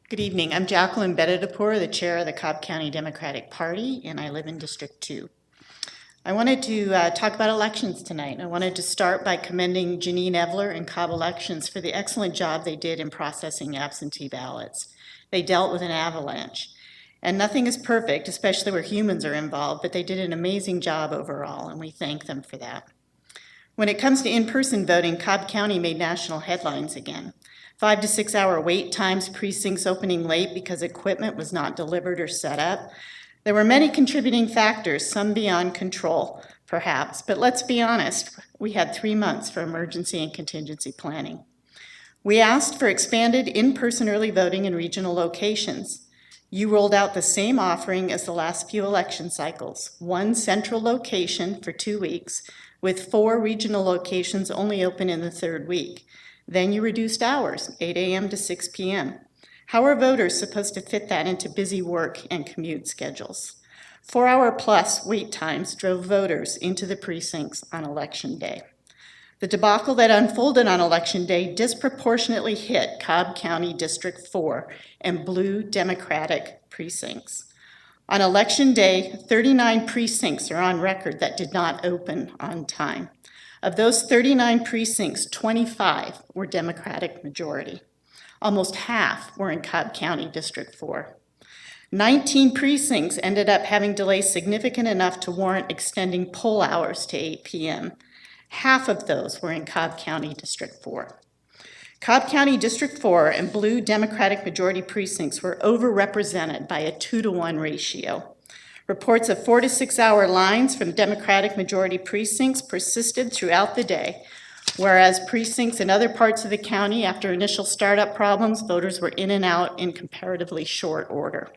Good evening. I'm Jacqueline Bedapour, the chair of the Cobb County Democratic Party, and I live in District 2. I wanted to talk about elections tonight. I wanted to start by commending Janine Evler and Cobb Elections for the excellent job they did in processing absentee ballots. They dealt with an avalanche. And nothing is perfect, especially where humans are involved, but they did an amazing job overall, and we thank them for that. When it comes to in-person voting, Cobb County made national headlines again. 5 to 6 hour wait times, precincts opening late because equipment was not delivered or set up. There were many contributing factors, some beyond control, perhaps, but let's be honest, we had 3 months for emergency and contingency planning. We asked for expanded in-person early voting in regional locations. You rolled out the same offering as the last few election cycles, one central location for 2 weeks, with 4 regional locations only open in the 3rd week. Then you reduced hours, 8 a.m. to 6 p.m. How are voters supposed to fit that into busy work and commute schedules? 4-hour-plus wait times drove voters into the precincts on Election Day. The debacle that unfolded on Election Day disproportionately hit Cobb County District 4 and blue Democratic precincts. On Election Day, 39 precincts are on record that did not open on time. Of those 39 precincts, 25 were Democratic majority. Almost half were in Cobb County District 4. 19 precincts ended up having delays significant enough to warrant extending poll hours to 8 p.m. Half of those were in Cobb County District 4. Cobb County District 4 and blue Democratic majority precincts were overrepresented by a 2-to-1 ratio. Reports of 4 to 6 hour lines from Democratic majority precincts persisted throughout the day, whereas precincts in other parts of the county, after initial startup problems, voters were in and out in comparatively short order.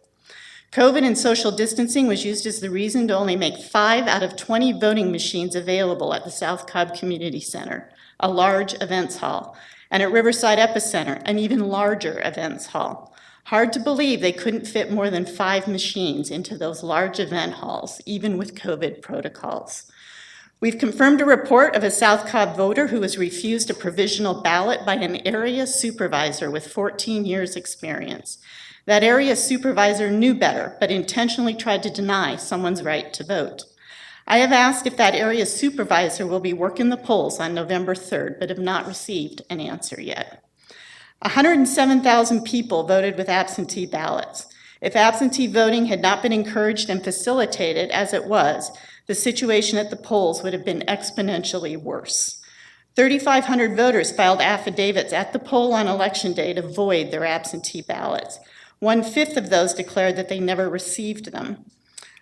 COVID and social distancing was used as the reason to only make 5 out of 20 voting machines available at the South Cobb Community Center, a large events hall, and at Riverside Epicenter, an even larger events hall. Hard to believe they couldn't fit more than 5 machines into those large event halls, even with COVID protocols. We've confirmed a report of a South Cobb voter who was refused a provisional ballot by an area supervisor with 14 years' experience. That area supervisor knew better, but intentionally tried to deny someone's right to vote. I have asked if that area supervisor will be working the polls on November 3rd, but have not received an answer yet. 107,000 people voted with absentee ballots. If absentee voting had not been encouraged and facilitated, as it was, the situation at the polls would have been exponentially worse. 3,500 voters filed affidavits at the poll on Election Day to void their absentee ballots. 1/5 of those declared that they never received them.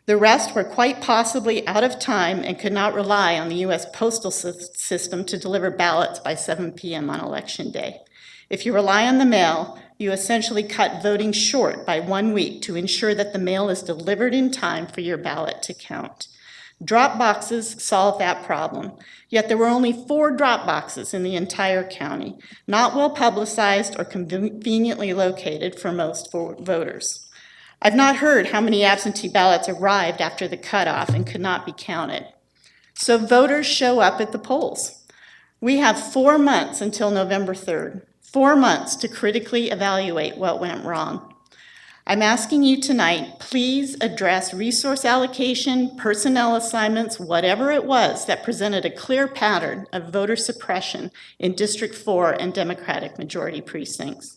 The rest were quite possibly out of time and could not rely on the U.S. postal system to deliver ballots by 7 p.m. on Election Day. If you rely on the mail, you essentially cut voting short by 1 week to ensure that the mail is delivered in time for your ballot to count. Drop boxes solve that problem, yet there were only 4 drop boxes in the entire county, not well publicized or conveniently located for most voters. I've not heard how many absentee ballots arrived after the cutoff and could not be counted. So voters show up at the polls. We have 4 months until November 3rd, 4 months to critically evaluate what went wrong. I'm asking you tonight, please address resource allocation, personnel assignments, whatever it was that presented a clear pattern of voter suppression in District 4 and Democratic majority precincts.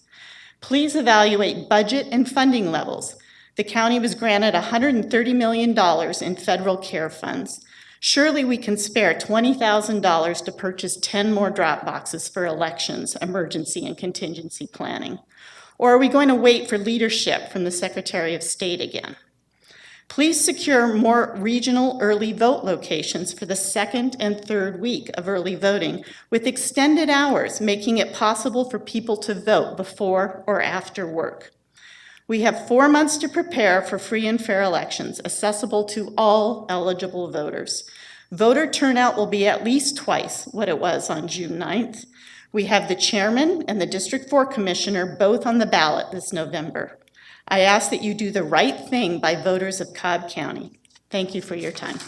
Please evaluate budget and funding levels. The county was granted $130 million in federal care funds. Surely we can spare $20,000 to purchase 10 more drop boxes for elections, emergency, and contingency planning. Or are we going to wait for leadership from the Secretary of State again? Please secure more regional early vote locations for the 2nd and 3rd week of early voting with extended hours, making it possible for people to vote before or after work. We have 4 months to prepare for free and fair elections, accessible to all eligible voters. Voter turnout will be at least twice what it was on June 9th. We have the chairman and the District 4 commissioner both on the ballot this November. I ask that you do the right thing by voters of Cobb County. Thank you for your time.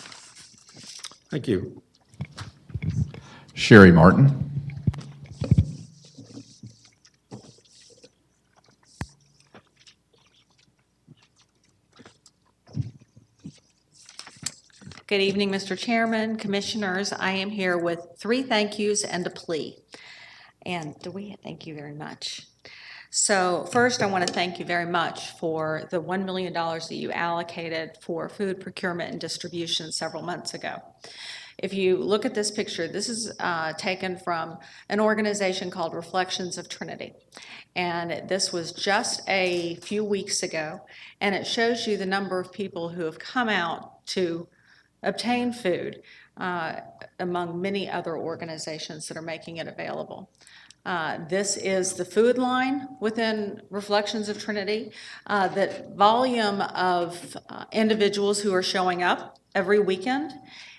Thank you. Sherry Martin. Good evening, Mr. Chairman, Commissioners. I am here with 3 thank yous and a plea. And thank you very much. So first, I want to thank you very much for the $1 million that you allocated for food procurement and distribution several months ago. If you look at this picture, this is taken from an organization called Reflections of Trinity. And this was just a few weeks ago, and it shows you the number of people who have come out to obtain food among many other organizations that are making it available. This is the food line within Reflections of Trinity. The volume of individuals who are showing up every weekend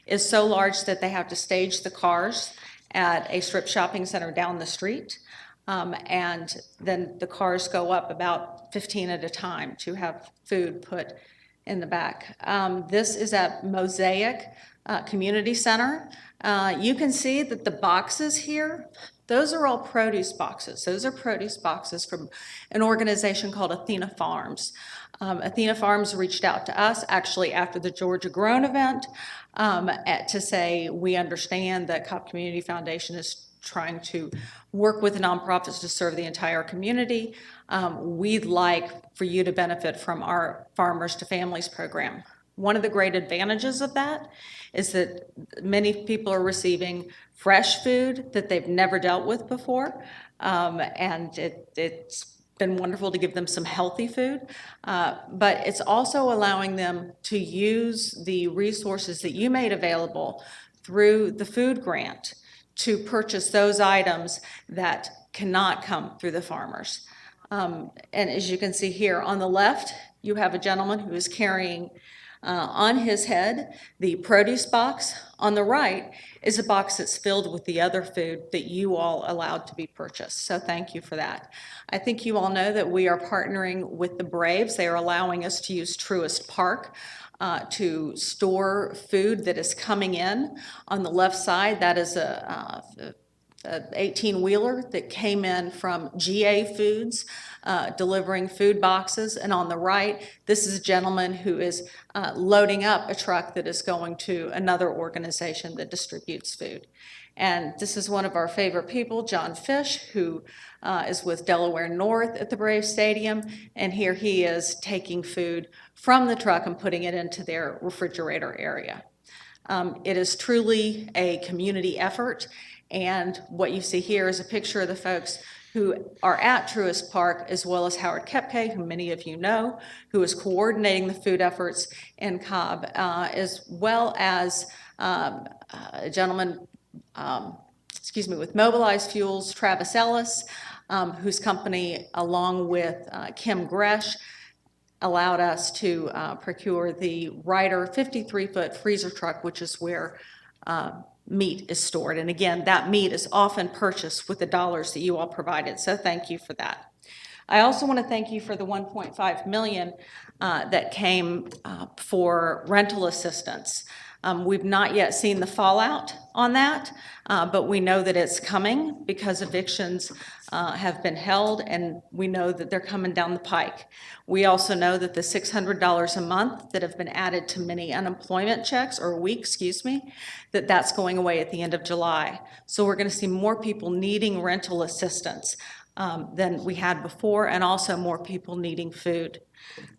is so large that they have to stage the cars at a strip shopping center down the street. And then the cars go up about 15 at a time to have food put in the back. This is at Mosaic Community Center. You can see that the boxes here, those are all produce boxes. Those are produce boxes from an organization called Athena Farms. Athena Farms reached out to us actually after the Georgia Grown event to say, we understand that Cobb Community Foundation is trying to work with nonprofits to serve the entire community. We'd like for you to benefit from our Farmers to Families program. One of the great advantages of that is that many people are receiving fresh food that they've never dealt with before, and it's been wonderful to give them some healthy food, but it's also allowing them to use the resources that you made available through the food grant to purchase those items that cannot come through the farmers. And as you can see here on the left, you have a gentleman who is carrying on his head the produce box. On the right is a box that's filled with the other food that you all allowed to be purchased. So thank you for that. I think you all know that we are partnering with the Braves. They are allowing us to use Truist Park to store food that is coming in. On the left side, that is a 18-wheeler that came in from GA Foods, delivering food boxes. And on the right, this is a gentleman who is loading up a truck that is going to another organization that distributes food. And this is one of our favorite people, John Fish, who is with Delaware North at the Brave Stadium. And here he is taking food from the truck and putting it into their refrigerator area. It is truly a community effort. And what you see here is a picture of the folks who are at Truist Park, as well as Howard Kepke, who many of you know, who is coordinating the food efforts in Cobb, as well as a gentleman, with Mobilized Fuels, Travis Ellis, whose company, along with Kim Gresh, allowed us to procure the Ryder 53-foot freezer truck, which is where meat is stored. And again, that meat is often purchased with the dollars that you all provided, so thank you for that. I also want to thank you for the $1.5 million that came for rental assistance. We've not yet seen the fallout on that, but we know that it's coming because evictions have been held, and we know that they're coming down the pike. We also know that the $600 a month that have been added to many unemployment checks, or weeks, that's going away at the end of July. So we're going to see more people needing rental assistance than we had before, and also more people needing food.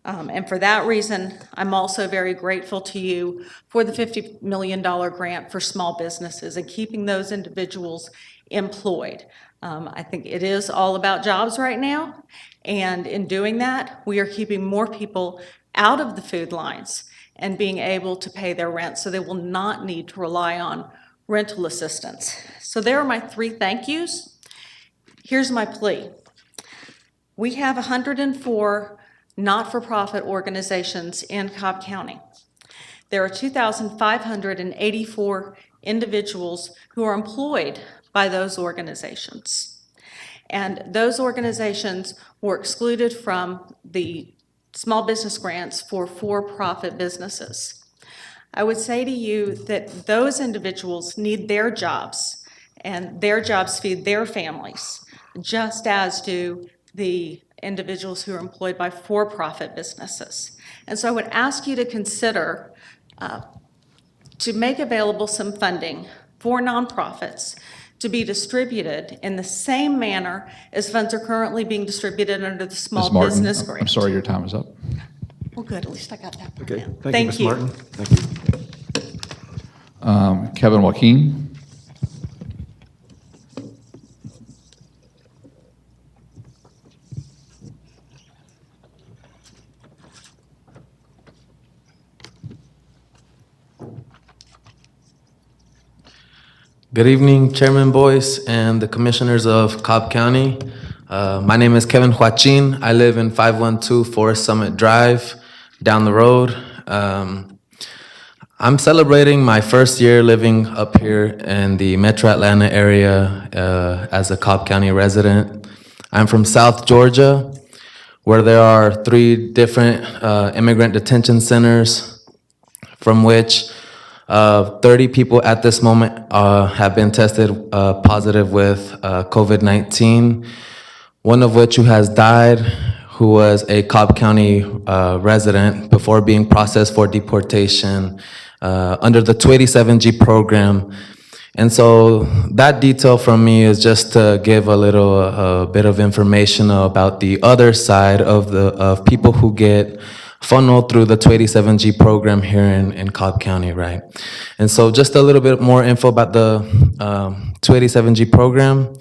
And for that reason, I'm also very grateful to you for the $50 million grant for small businesses and keeping those individuals employed. I think it is all about jobs right now, and in doing that, we are keeping more people out of the food lines and being able to pay their rent, so they will not need to rely on rental assistance. So there are my 3 thank yous. Here's my plea. We have 104 not-for-profit organizations in Cobb County. There are 2,584 individuals who are employed by those organizations. And those organizations were excluded from the small business grants for for-profit businesses. I would say to you that those individuals need their jobs, and their jobs feed their families, just as do the individuals who are employed by for-profit businesses. And so I would ask you to consider to make available some funding for nonprofits to be distributed in the same manner as funds are currently being distributed under the Small Ms. Martin, Business Grant. I'm sorry, your time is up. Well, good, at least I got that. Okay, down. thank you, Ms. Martin. Thank you. Kevin Joaquin. Good evening, Chairman Boyce and the Commissioners of Cobb County. My name is Kevin Joaquin. I live in 512 Forest Summit Drive, down the road. I'm celebrating my first year living up here in the Metro Atlanta area as a Cobb County resident. I'm from South Georgia, where there are 3 different immigrant detention centers, from which 30 people at this moment have been tested positive with COVID-19, one of which who has died, who was a Cobb County resident before being processed for deportation under the 287G program And so that detail from me is just to give a little bit of information about the other side of people who get funneled through the 287G program here in Cobb County, right? And so just a little bit more info about the 287G program.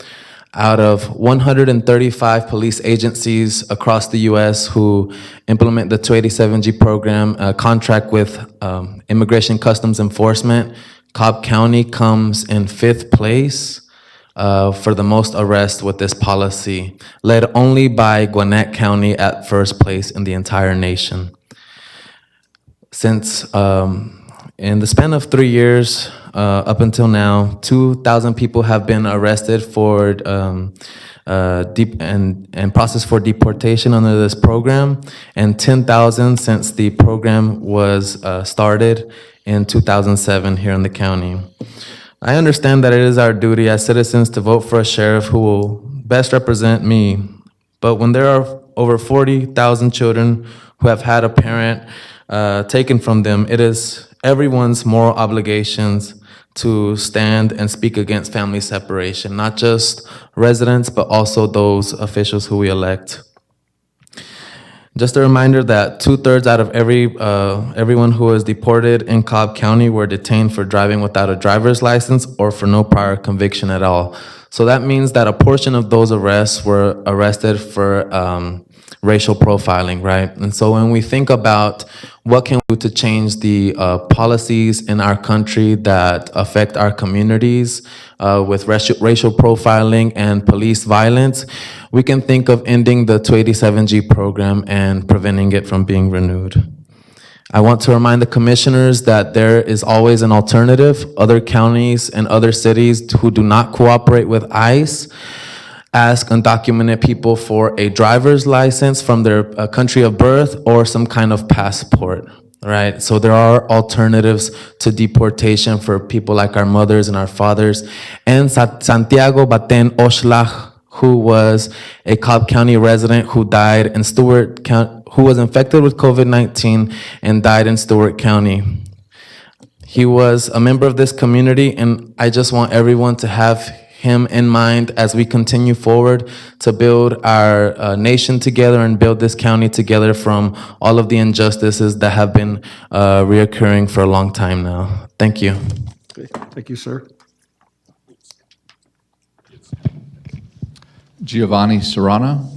Out of 135 police agencies across the U.S. who implement the 287G program, contract with Immigration Customs Enforcement, Cobb County comes in 5th place for the most arrests with this policy, led only by Gwinnett County at 1st place in the entire nation. Since in the span of 3 years, up until now, 2,000 people have been arrested for and processed for deportation under this program, and 10,000 since the program was started in 2007 here in the county. I understand that it is our duty as citizens to vote for a sheriff who will best represent me, but when there are over 40,000 children who have had a parent taken from them, it is everyone's moral obligations to stand and speak against family separation, not just residents, but also those officials who we elect. Just a reminder that 2/3 out of everyone who was deported in Cobb County were detained for driving without a driver's license or for no prior conviction at all. So that means that a portion of those arrests were arrested for racial profiling, right? And so when we think about what can we do to change the policies in our country that affect our communities with racial profiling and police violence, we can think of ending the 287G program and preventing it from being renewed. I want to remind the commissioners that there is always an alternative. Other counties and other cities who do not cooperate with ICE ask undocumented people for a driver's license from their country of birth or some kind of passport, right? So there are alternatives to deportation for people like our mothers and our fathers. And Santiago Baten Oshlach, who was a Cobb County resident who died in Stewart County, who was infected with COVID-19 and died in Stewart County. He was a member of this community, and I just want everyone to have him in mind as we continue forward to build our nation together and build this county together from all of the injustices that have been reoccurring for a long time now. Thank you. Okay, thank you, sir. Giovanni Serrano.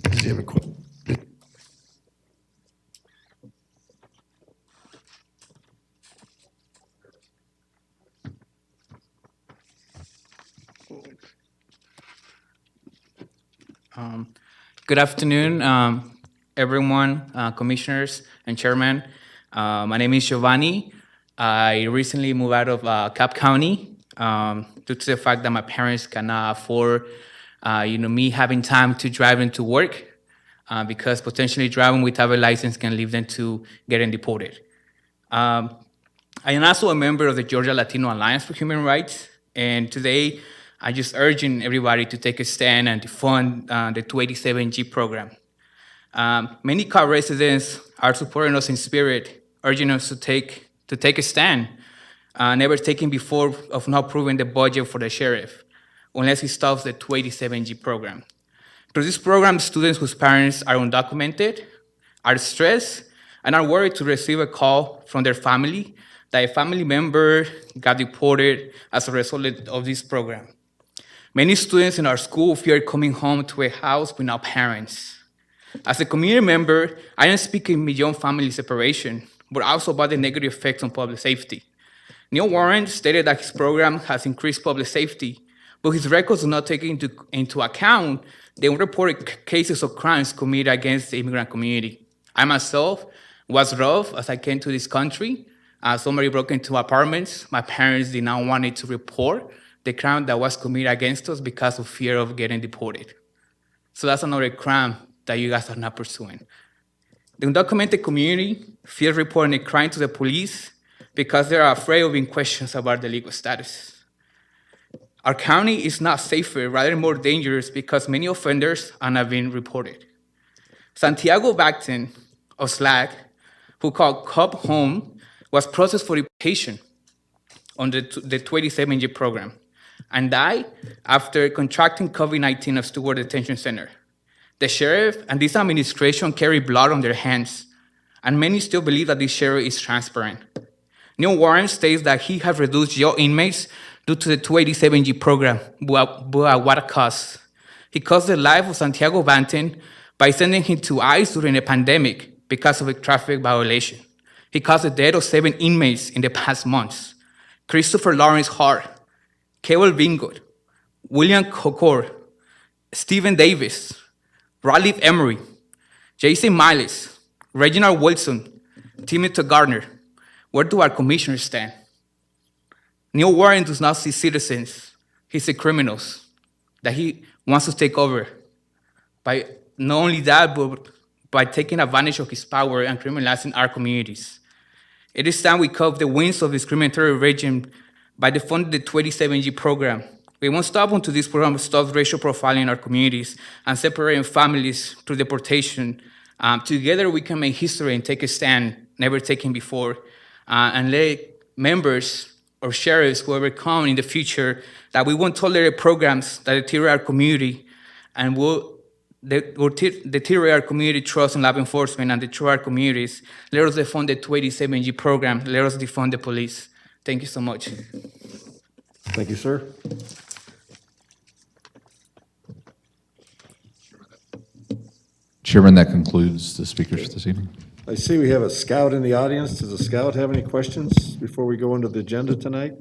Does he have a question? Good afternoon, everyone, commissioners and chairman. My name is Giovanni. I recently moved out of Cobb County due to the fact that my parents cannot afford, me having time to drive into work because potentially driving without a license can lead them to getting deported. I am also a member of the Georgia Latino Alliance for Human Rights, and today I'm just urging everybody to take a stand and to fund the 287G program. Many Cobb residents are supporting us in spirit, urging us to take a stand, never taken before of not approving the budget for the sheriff, unless he stops the 287G program. Through this program, students whose parents are undocumented are stressed and are worried to receive a call from their family that a family member got deported as a result of this program. Many students in our school fear coming home to a house without parents. As a community member, I am speaking beyond family separation, but also about the negative effects on public safety. Neil Warren stated that his program has increased public safety, but his records do not take into account the unreported cases of crimes committed against the immigrant community. I myself was rough as I came to this country. Somebody broke into apartments. My parents did not want it to report the crime that was committed against us because of fear of getting deported. So that's another crime that you guys are not pursuing. The undocumented community fears reporting a crime to the police because they are afraid of being questioned about their legal status. Our county is not safer, rather more dangerous because many offenders are not being reported. Santiago Baton of SLAC, who called Cobb home, was processed for deportation on the 27G program and died after contracting COVID-19 at Stewart Detention Center. The sheriff and this administration carry blood on their hands, and many still believe that this sheriff is transparent. Neil Warren states that he has reduced jail inmates due to the 287G program, but at what cost? He cost the life of Santiago Banton by sending him to ICE during a pandemic because of a traffic violation. He caused the death of 7 inmates in the past months. Christopher Lawrence Hart, Kewell Bingot, William Cocor, Stephen Davis, Raleigh Emery, Jason Miles, Reginald Wilson, Timothy Gardner. Where do our commissioners stand? Neil Warren does not see citizens. He sees criminals that he wants to take over. By not only that, but by taking advantage of his power and criminalizing our communities. It is time we curb the winds of discriminatory regime by defunding the 27G program. We won't stop until this program stops racial profiling in our communities and separating families through deportation. Together we can make history and take a stand never taken before, and let members or sheriffs, whoever come in the future, that we won't tolerate programs that deteriorate our community and will deteriorate our community trust in law enforcement and destroy our communities. Let us defund the 287G program. Let us defund the police. Thank you so much. Thank you, sir. Chairman, that concludes the speakers this evening. I see we have a scout in the audience. Does the scout have any questions before we go into the agenda tonight?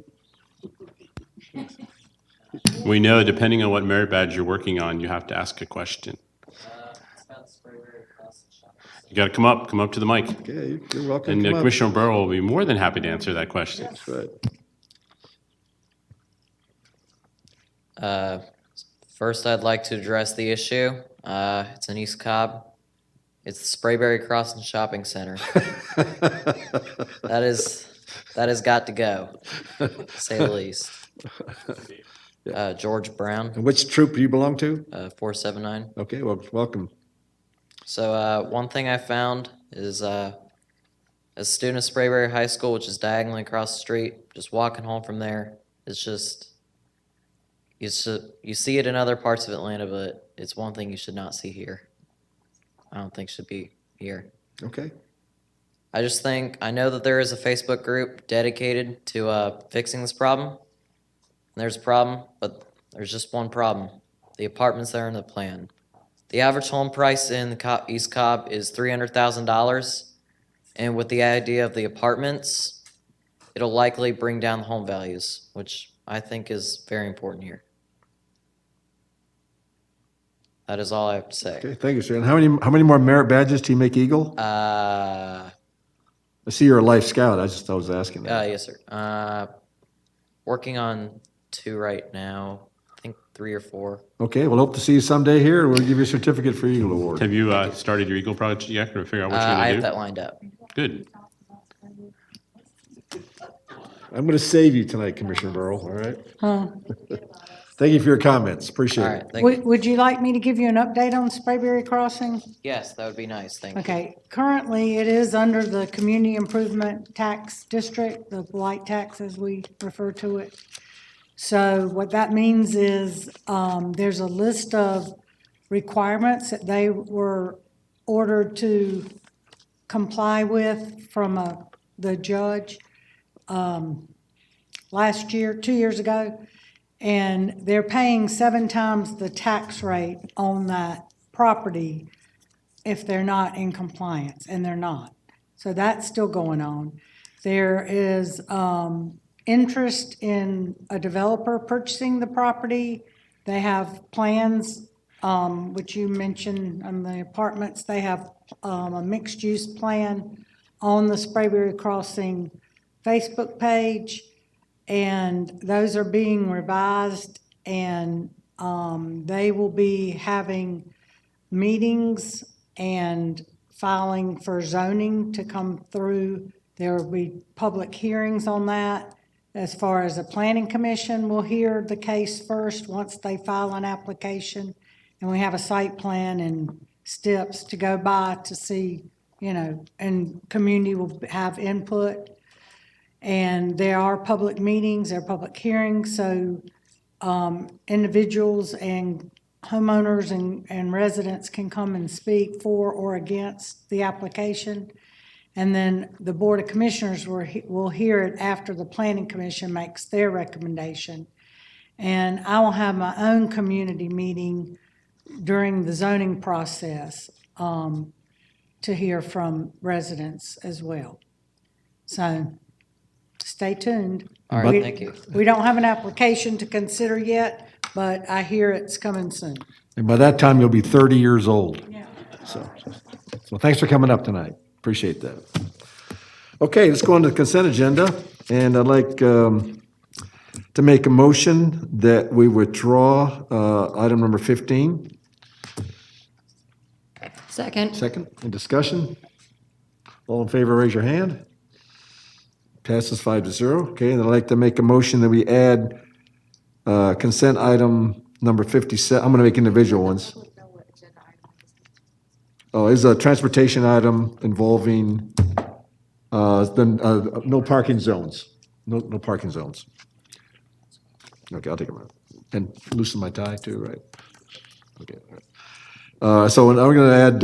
We know, depending on what merit badge you're working on, you have to ask a question. You got to come up to the mic. Okay, you're welcome. And Come up. Commissioner Burrow will be more than happy to answer that question. That's right. First, I'd like to address the issue. It's in East Cobb. It's the Sprayberry Crossing Shopping Center. That has got to go, to say the least. George Brown. And which troop do you belong to? 479. Okay, well, welcome. So one thing I found is as a student of Sprayberry High School, which is diagonally across the street, just walking home from there, it's just, you see it in other parts of Atlanta, but it's one thing you should not see here. I don't think should be here. Okay. I just think, I know that there is a Facebook group dedicated to fixing this problem. There's a problem, but there's just one problem. The apartments that are in the plan. The average home price in the East Cobb is $300,000. And with the idea of the apartments, it'll likely bring down the home values, which I think is very important here. That is all I have to say. Okay, thank you, sir. And how many more merit badges do you make Eagle? I see you're a life scout. I was asking that. Yes, sir. Working on 2 right now. I think 3 or 4. Okay, we'll hope to see you someday here, and we'll give you a certificate for Eagle Award. Have you started your Eagle project yet, or figure out what you're going to do? I have that lined up. Good. I'm going to save you tonight, Commissioner Burrow, all right? Huh. Thank you for your comments. Appreciate All it. right, thank you. Would you like me to give you an update on Sprayberry Crossing? Yes, that would be nice. Thank you. Okay, currently it is under the Community Improvement Tax District, the blight tax as we refer to it. So what that means is there's a list of requirements that they were ordered to comply with from the judge last year, 2 years ago. And they're paying 7 times the tax rate on that property if they're not in compliance, and they're not. So that's still going on. There is interest in a developer purchasing the property. They have plans, which you mentioned on the apartments. They have a mixed-use plan on the Sprayberry Crossing Facebook page, and those are being revised, and they will be having meetings and filing for zoning to come through. There will be public hearings on that. As far as the Planning Commission will hear the case first once they file an application, and we have a site plan and steps to go by to see, and community will have input. And there are public meetings, there are public hearings, so individuals and homeowners and residents can come and speak for or against the application. And then the Board of Commissioners will hear it after the Planning Commission makes their recommendation. And I will have my own community meeting during the zoning process to hear from residents as well. So stay tuned. All right, thank you. We don't have an application to consider yet, but I hear it's coming soon. And by that time, you'll be 30 years old. So thanks for coming up tonight. Appreciate that. Okay, let's go on to the consent agenda. And I'd like to make a motion that we withdraw item number 15. Second. Second, in discussion? All in favor, raise your hand. Passes 5-0. Okay, and I'd like to make a motion that we add consent item number 57. I'm going to make individual ones. Oh, it's a transportation item involving no parking zones. No parking zones. Okay, I'll take a minute. And loosen my tie too, right? Okay. All right. So I'm going to add,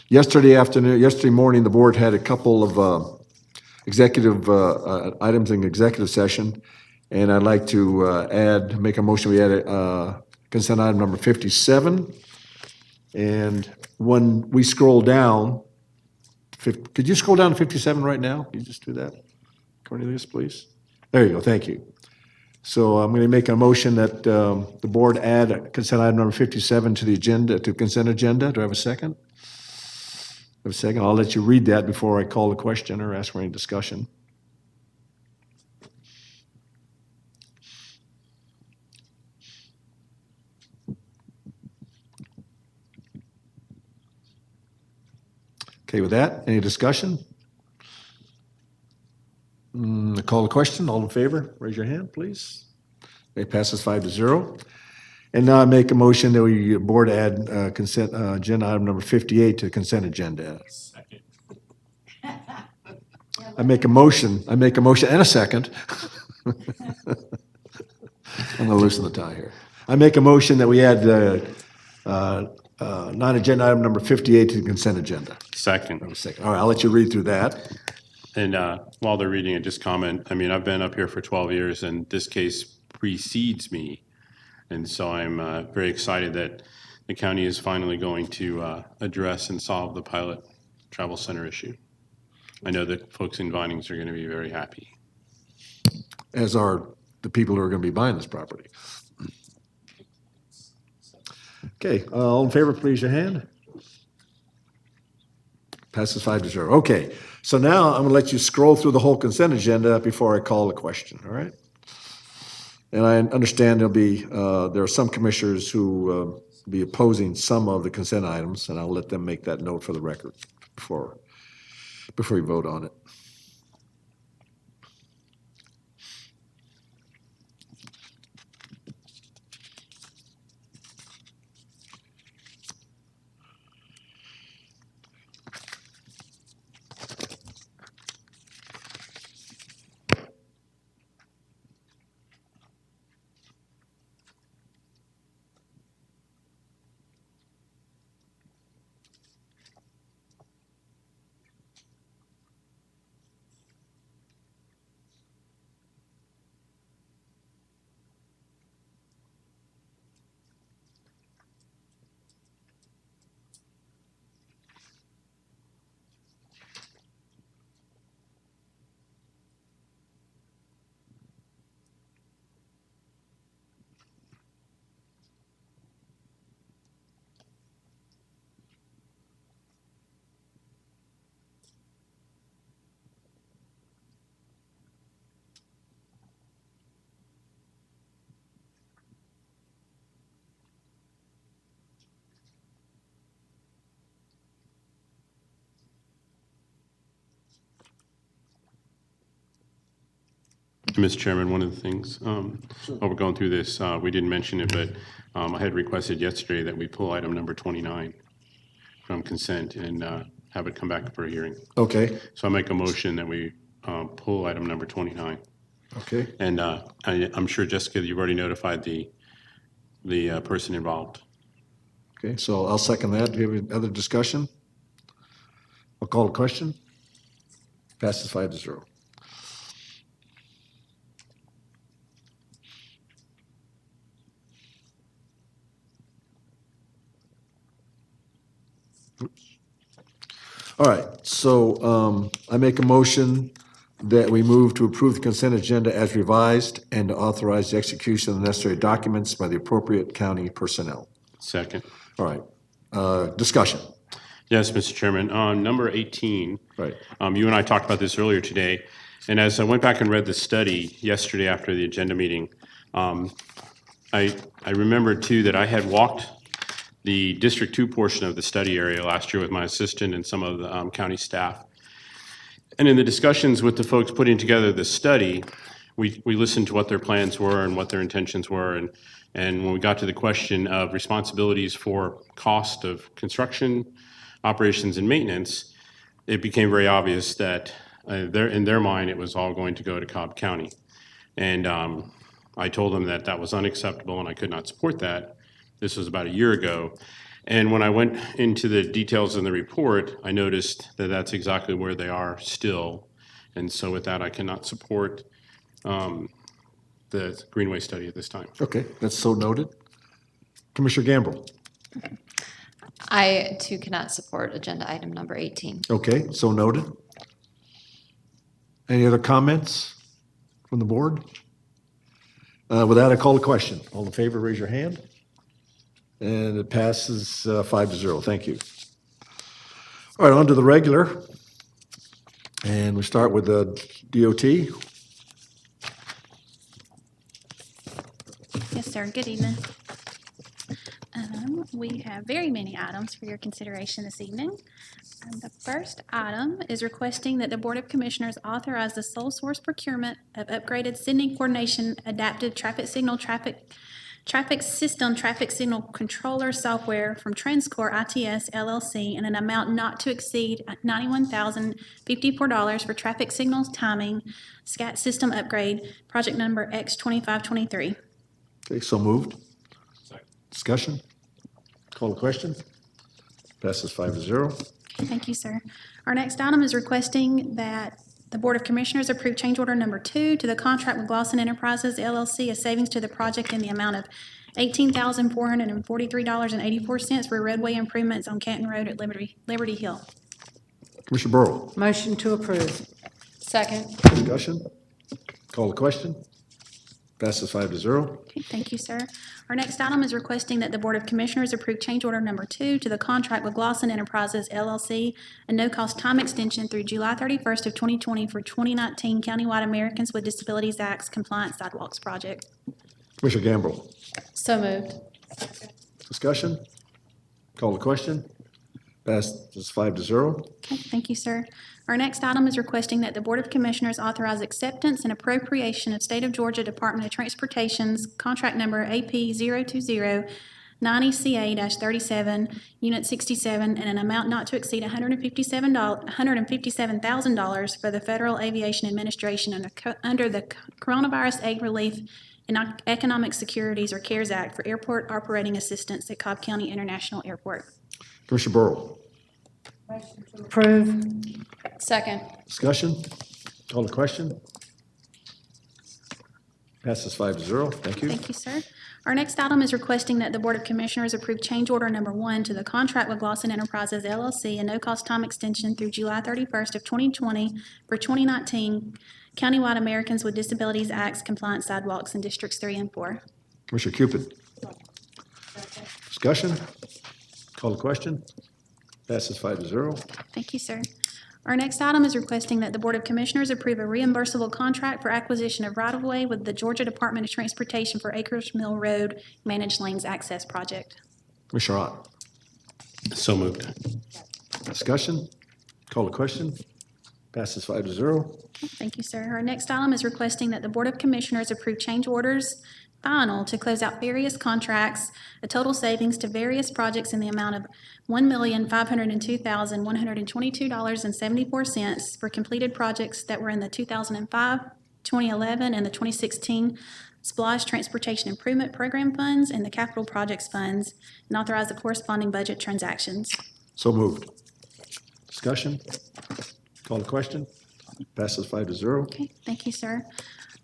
yesterday morning, the board had a couple of executive items in executive session, and I'd like to make a motion, we add consent item number 57. And when we scroll down, could you scroll down to 57 right now? Can you just do that, Cornelius, please? There you go, thank you. So I'm going to make a motion that the board add consent item number 57 to the agenda, to consent agenda. Do I have a second? I have a second. I'll let you read that before I call the question or ask for any discussion. Okay, with that, any discussion? Call the question. All in favor, raise your hand, please. It passes 5-0. And now I make a motion that we board add consent agenda item number 58 to consent agenda. Second. I make a motion and a second. I'm gonna loosen the tie here. I make a motion that we add non-agenda item number 58 to the consent agenda. Second. All right, I'll let you read through that. And while they're reading it, just comment, I mean, I've been up here for 12 years, and this case precedes me. And so I'm very excited that the county is finally going to address and solve the pilot travel center issue. I know that folks in Vinings are going to be very happy. As are the people who are going to be buying this property. Okay, all in favor, please, your hand. Passes 5-0. Okay, so now I'm going to let you scroll through the whole consent agenda before I call the question, all right? And I understand there are some commissioners who will be opposing some of the consent items, and I'll let them make that note for the record before we vote on it. Mr. Chairman, one of the things, while we're going through this, we didn't mention it, but I had requested yesterday that we pull item number 29 from consent and have it come back for a hearing. Okay. So I make a motion that we pull item number 29. Okay, And I'm sure, Jessica, you've already notified the person involved. okay, so I'll second that. Do you have any other discussion? I'll call the question. Passes 5-0. All right, so I make a motion that we move to approve the consent agenda as revised and to authorize the execution of the necessary documents by the appropriate county personnel. Second. All right, discussion. Yes, Mr. Chairman. On number 18, Right. you and I talked about this earlier today, and as I went back and read the study yesterday after the agenda meeting, I remembered too that I had walked the District 2 portion of the study area last year with my assistant and some of the county staff. And in the discussions with the folks putting together the study, we listened to what their plans were and what their intentions were. And when we got to the question of responsibilities for cost of construction, operations, and maintenance, it became very obvious that in their mind, it was all going to go to Cobb County. And I told them that that was unacceptable and I could not support that. This was about a year ago. And when I went into the details in the report, I noticed that that's exactly where they are still. And so with that, I cannot support the Greenway study at this time. Okay, that's so noted. Commissioner Gamble. I too cannot support agenda item number 18. Okay, so noted. Any other comments from the board? With that, I call the question. All in favor, raise your hand. And it passes 5-0. Thank you. All right, on to the regular. And we start with the DOT. Yes, sir. Good evening. We have very many items for your consideration this evening. The first item is requesting that the Board of Commissioners authorize the sole source procurement of upgraded Sydney Coordination Adaptive Traffic Signal Traffic Signal Controller software from Transcore ITS LLC in an amount not to exceed $91,054 for traffic signals timing SCAT system upgrade, project number X2523. Okay, so moved. Discussion? Call the question. Passes 5-0. Thank you, sir. Our next item is requesting that the Board of Commissioners approve change order number 2 to the contract with Glosson Enterprises LLC, a savings to the project in the amount of $18,443.84 for roadway improvements on Canton Road at Liberty Hill. Commissioner Burrow. Motion to approve. Second. Discussion? Call the question. Passes 5-0. Okay, thank you, sir. Our next item is requesting that the Board of Commissioners approve change order number 2 to the contract with Glosson Enterprises LLC, a no-cost time extension through July 31st of 2020 for 2019 Countywide Americans with Disabilities Act's Compliance Sidewalks Project. Commissioner Gamble. So moved. Discussion? Call the question. Passes 5-0. Okay, thank you, sir. Our next item is requesting that the Board of Commissioners authorize acceptance and appropriation of State of Georgia Department of Transportation's contract number AP 020-90CA-37, Unit 67, and an amount not to exceed $157,000 for the Federal Aviation Administration under the Coronavirus Aid Relief and Economic Securities or CARES Act for airport operating assistance at Cobb County International Airport. Commissioner Burrow. Approve. Second. Discussion? Call the question. Passes 5-0. Thank you. Thank you, sir. Our next item is requesting that the Board of Commissioners approve change order number 1 to the contract with Glosson Enterprises LLC, a no-cost time extension through July 31st of 2020 for 2019 Countywide Americans with Disabilities Act's Compliance Sidewalks in Districts 3 and 4. Commissioner Cupid. Discussion? Call the question. Passes 5-0. Thank you, sir. Our next item is requesting that the Board of Commissioners approve a reimbursable contract for acquisition of right-of-way with the Georgia Department of Transportation for Acres Mill Road Managed Lanes Access Project. Commissioner Ott. So moved. Discussion? Call the question. Passes 5-0. Thank you, sir. Our next item is requesting that the Board of Commissioners approve change orders final to close out various contracts, a total savings to various projects in the amount of $1,502,122.74 for completed projects that were in the 2005, 2011, and the 2016 SPLOST Transportation Improvement Program funds and the capital projects funds, and authorize the corresponding budget transactions. So moved. Discussion? Call the question? Passes 5-0. Okay, thank you, sir.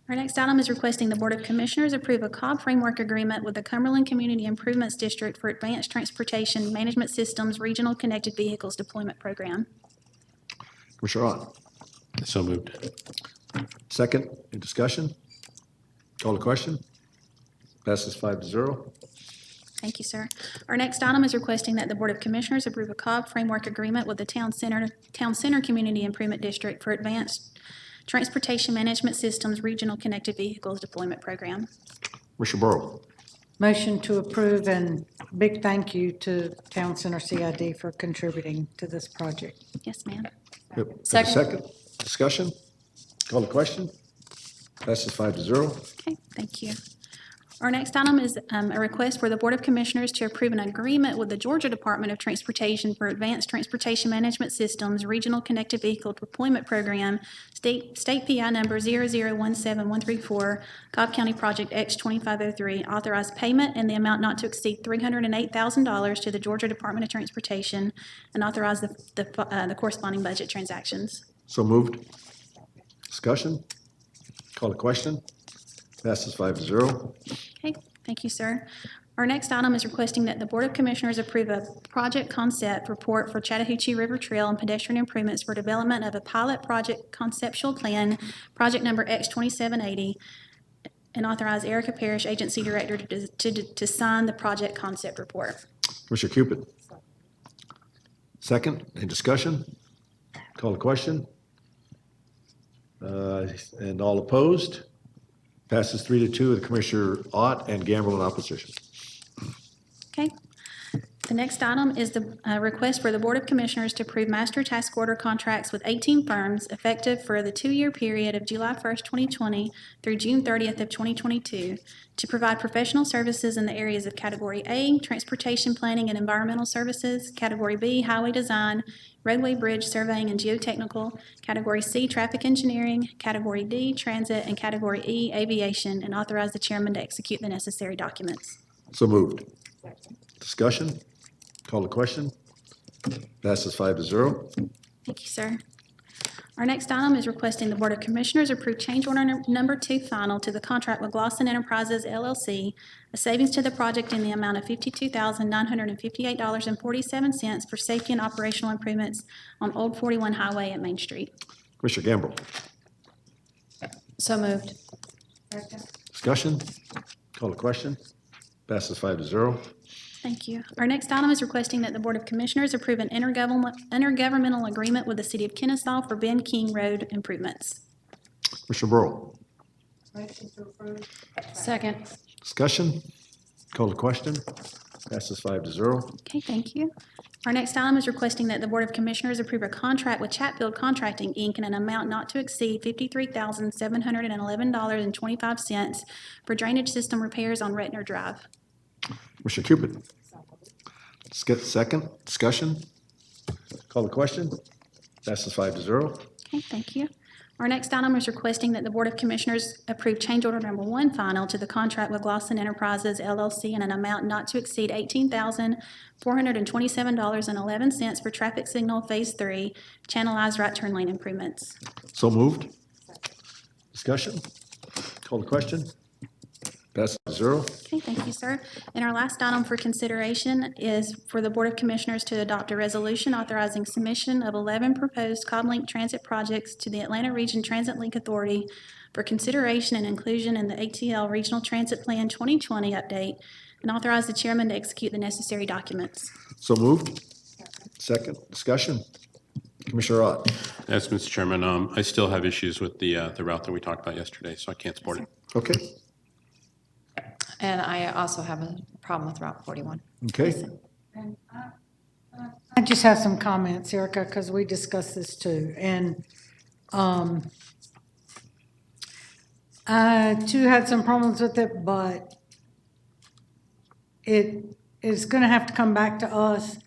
Our next item is requesting the Board of Commissioners approve a Cobb framework agreement with the Cumberland Community Improvements District for Advanced Transportation Management Systems Regional Connected Vehicles Deployment Program. Commissioner Ott. So moved. Second, in discussion? Call the question? Passes 5-0. Thank you, sir. Our next item is requesting that the Board of Commissioners approve a Cobb framework agreement with the Town Center Community Improvement District for Advanced Transportation Management Systems Regional Connected Vehicles Deployment Program. Commissioner Burrow. Motion to approve, and big thank you to Town Center CID for contributing to this project. Yes, ma'am. Yep. Have a Second. second. Discussion? Call the question? Passes 5-0. Okay, thank you. Our next item is a request for the Board of Commissioners to approve an agreement with the Georgia Department of Transportation for Advanced Transportation Management Systems Regional Connected Vehicle Deployment Program, State PI number 0017134, Cobb County Project X2503, authorized payment in the amount not to exceed $308,000 to the Georgia Department of Transportation, and authorize the corresponding budget transactions. So moved. Discussion? Call the question? Passes 5-0. Okay, thank you, sir. Our next item is requesting that the Board of Commissioners approve a project concept report for Chattahoochee River Trail and pedestrian improvements for development of a pilot project conceptual plan, project number X2780, and authorize Erica Parrish, Agency Director, to sign the project concept report. Commissioner Cupid. Second, in discussion? Call the question? And all opposed? Passes 3-2 with Commissioner Ott and Gamble in opposition. Okay. The next item is the request for the Board of Commissioners to approve master task order contracts with 18 firms effective for the 2-year period of July 1st, 2020 through June 30th of 2022 to provide professional services in the areas of Category A, Transportation Planning and Environmental Services, Category B, Highway Design, Roadway Bridge Surveying and Geotechnical, Category C, Traffic Engineering, Category D, Transit, and Category E, Aviation, and authorize the chairman to execute the necessary documents. So moved. Discussion? Call the question? Passes 5-0. Thank you, sir. Our next item is requesting the Board of Commissioners approve change order number 2 final to the contract with Glosson Enterprises LLC, a savings to the project in the amount of $52,958.47 for safety and operational improvements on Old 41 Highway at Main Street. Commissioner Gamble. So moved. Discussion? Call the question? Passes 5-0. Thank you. Our next item is requesting that the Board of Commissioners approve an intergovernmental agreement with the City of Kennesaw for Ben King Road improvements. Commissioner Burrow. Second. Discussion? Call the question? Passes 5-0. Okay, thank you. Our next item is requesting that the Board of Commissioners approve a contract with Chatfield Contracting, Inc. in an amount not to exceed $53,711.25 for drainage system repairs on Retner Drive. Commissioner Cupid. Second, discussion? Call the question? Passes 5-0. Okay, thank you. Our next item is requesting that the Board of Commissioners approve change order number 1 final to the contract with Glosson Enterprises LLC in an amount not to exceed $18,427.11 for traffic signal Phase 3, channelized right turn lane improvements. So moved. Discussion? Call the question? Passes 0. Okay, thank you, sir. And our last item for consideration is for the Board of Commissioners to adopt a resolution authorizing submission of 11 proposed Cobb Link transit projects to the Atlanta Region Transit Link Authority for consideration and inclusion in the ATL Regional Transit Plan 2020 update, and authorize the chairman to execute the necessary documents. So moved. Second, discussion? Commissioner Ott. Yes, Mr. Chairman, I still have issues with the route that we talked about yesterday, so I can't support it. Okay. And I also have a problem with Route 41. Okay. I just have some comments, Erica, because we discussed this too. And I too had some problems with it, but it is going to have to come back to us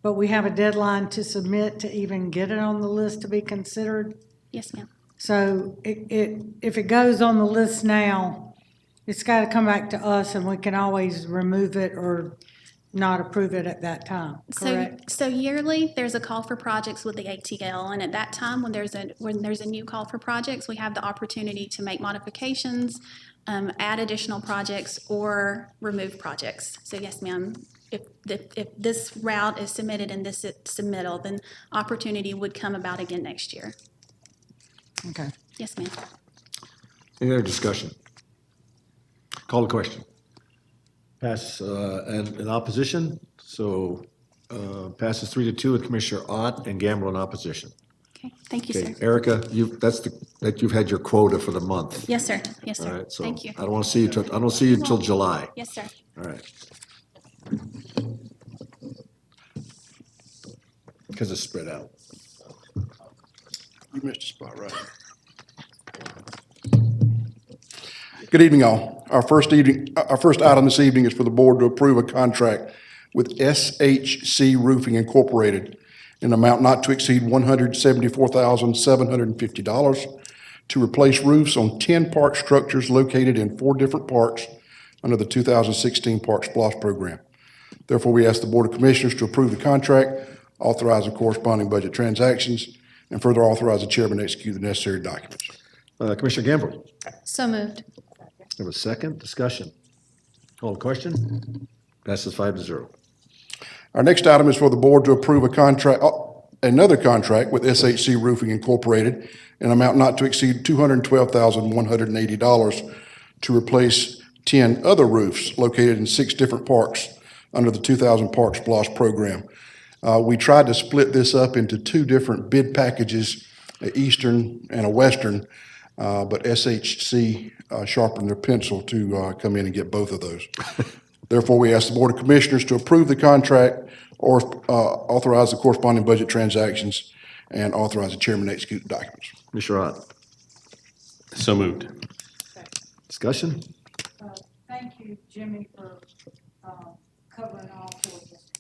but we have a deadline to submit to even get it on the list to be considered. Yes, ma'am. So if it goes on the list now, it's got to come back to us, and we can always remove it or not approve it at that time, correct? So yearly, there's a call for projects with the ATL, and at that time, when there's a new call for projects, we have the opportunity to make modifications, add additional projects, or remove projects. So yes, ma'am, if this route is submitted and this is submittal, then opportunity would come about again next year. Okay. Yes, ma'am. Any other discussion? Call the question. Pass, and in opposition, so passes 3-2 with Commissioner Ott and Gamble in opposition. Okay, thank you, Okay, sir. Erica, you've had your quota for the month. Yes, sir. Yes, All sir. right, so Thank you. I don't want to see you till, I don't see you until July. Yes, sir. All right. Because it's spread out. You missed a spot, right? Good evening, all. Our first item this evening is for the board to approve a contract with SHC Roofing Incorporated in an amount not to exceed $174,750 to replace roofs on 10 park structures located in 4 different parks under the 2016 Park SPLOST program. Therefore, we ask the Board of Commissioners to approve the contract, authorize the corresponding budget transactions, and further authorize the chairman to execute the necessary documents. Commissioner Gamble, So moved. have a second discussion. Call the question. Passes 5-0. Our next item is for the board to approve another contract with SHC Roofing Incorporated in an amount not to exceed $212,180 to replace 10 other roofs located in 6 different parks under the 2000 Park SPLOST program. We tried to split this up into 2 different bid packages, an eastern and a western, but SHC sharpened their pencil to come in and get both of those. Therefore, we ask the Board of Commissioners to approve the contract or authorize the corresponding budget transactions and authorize the chairman to execute the documents. Commissioner Ott. So moved. Discussion? Thank you, Jimmy, for covering all 4 districts.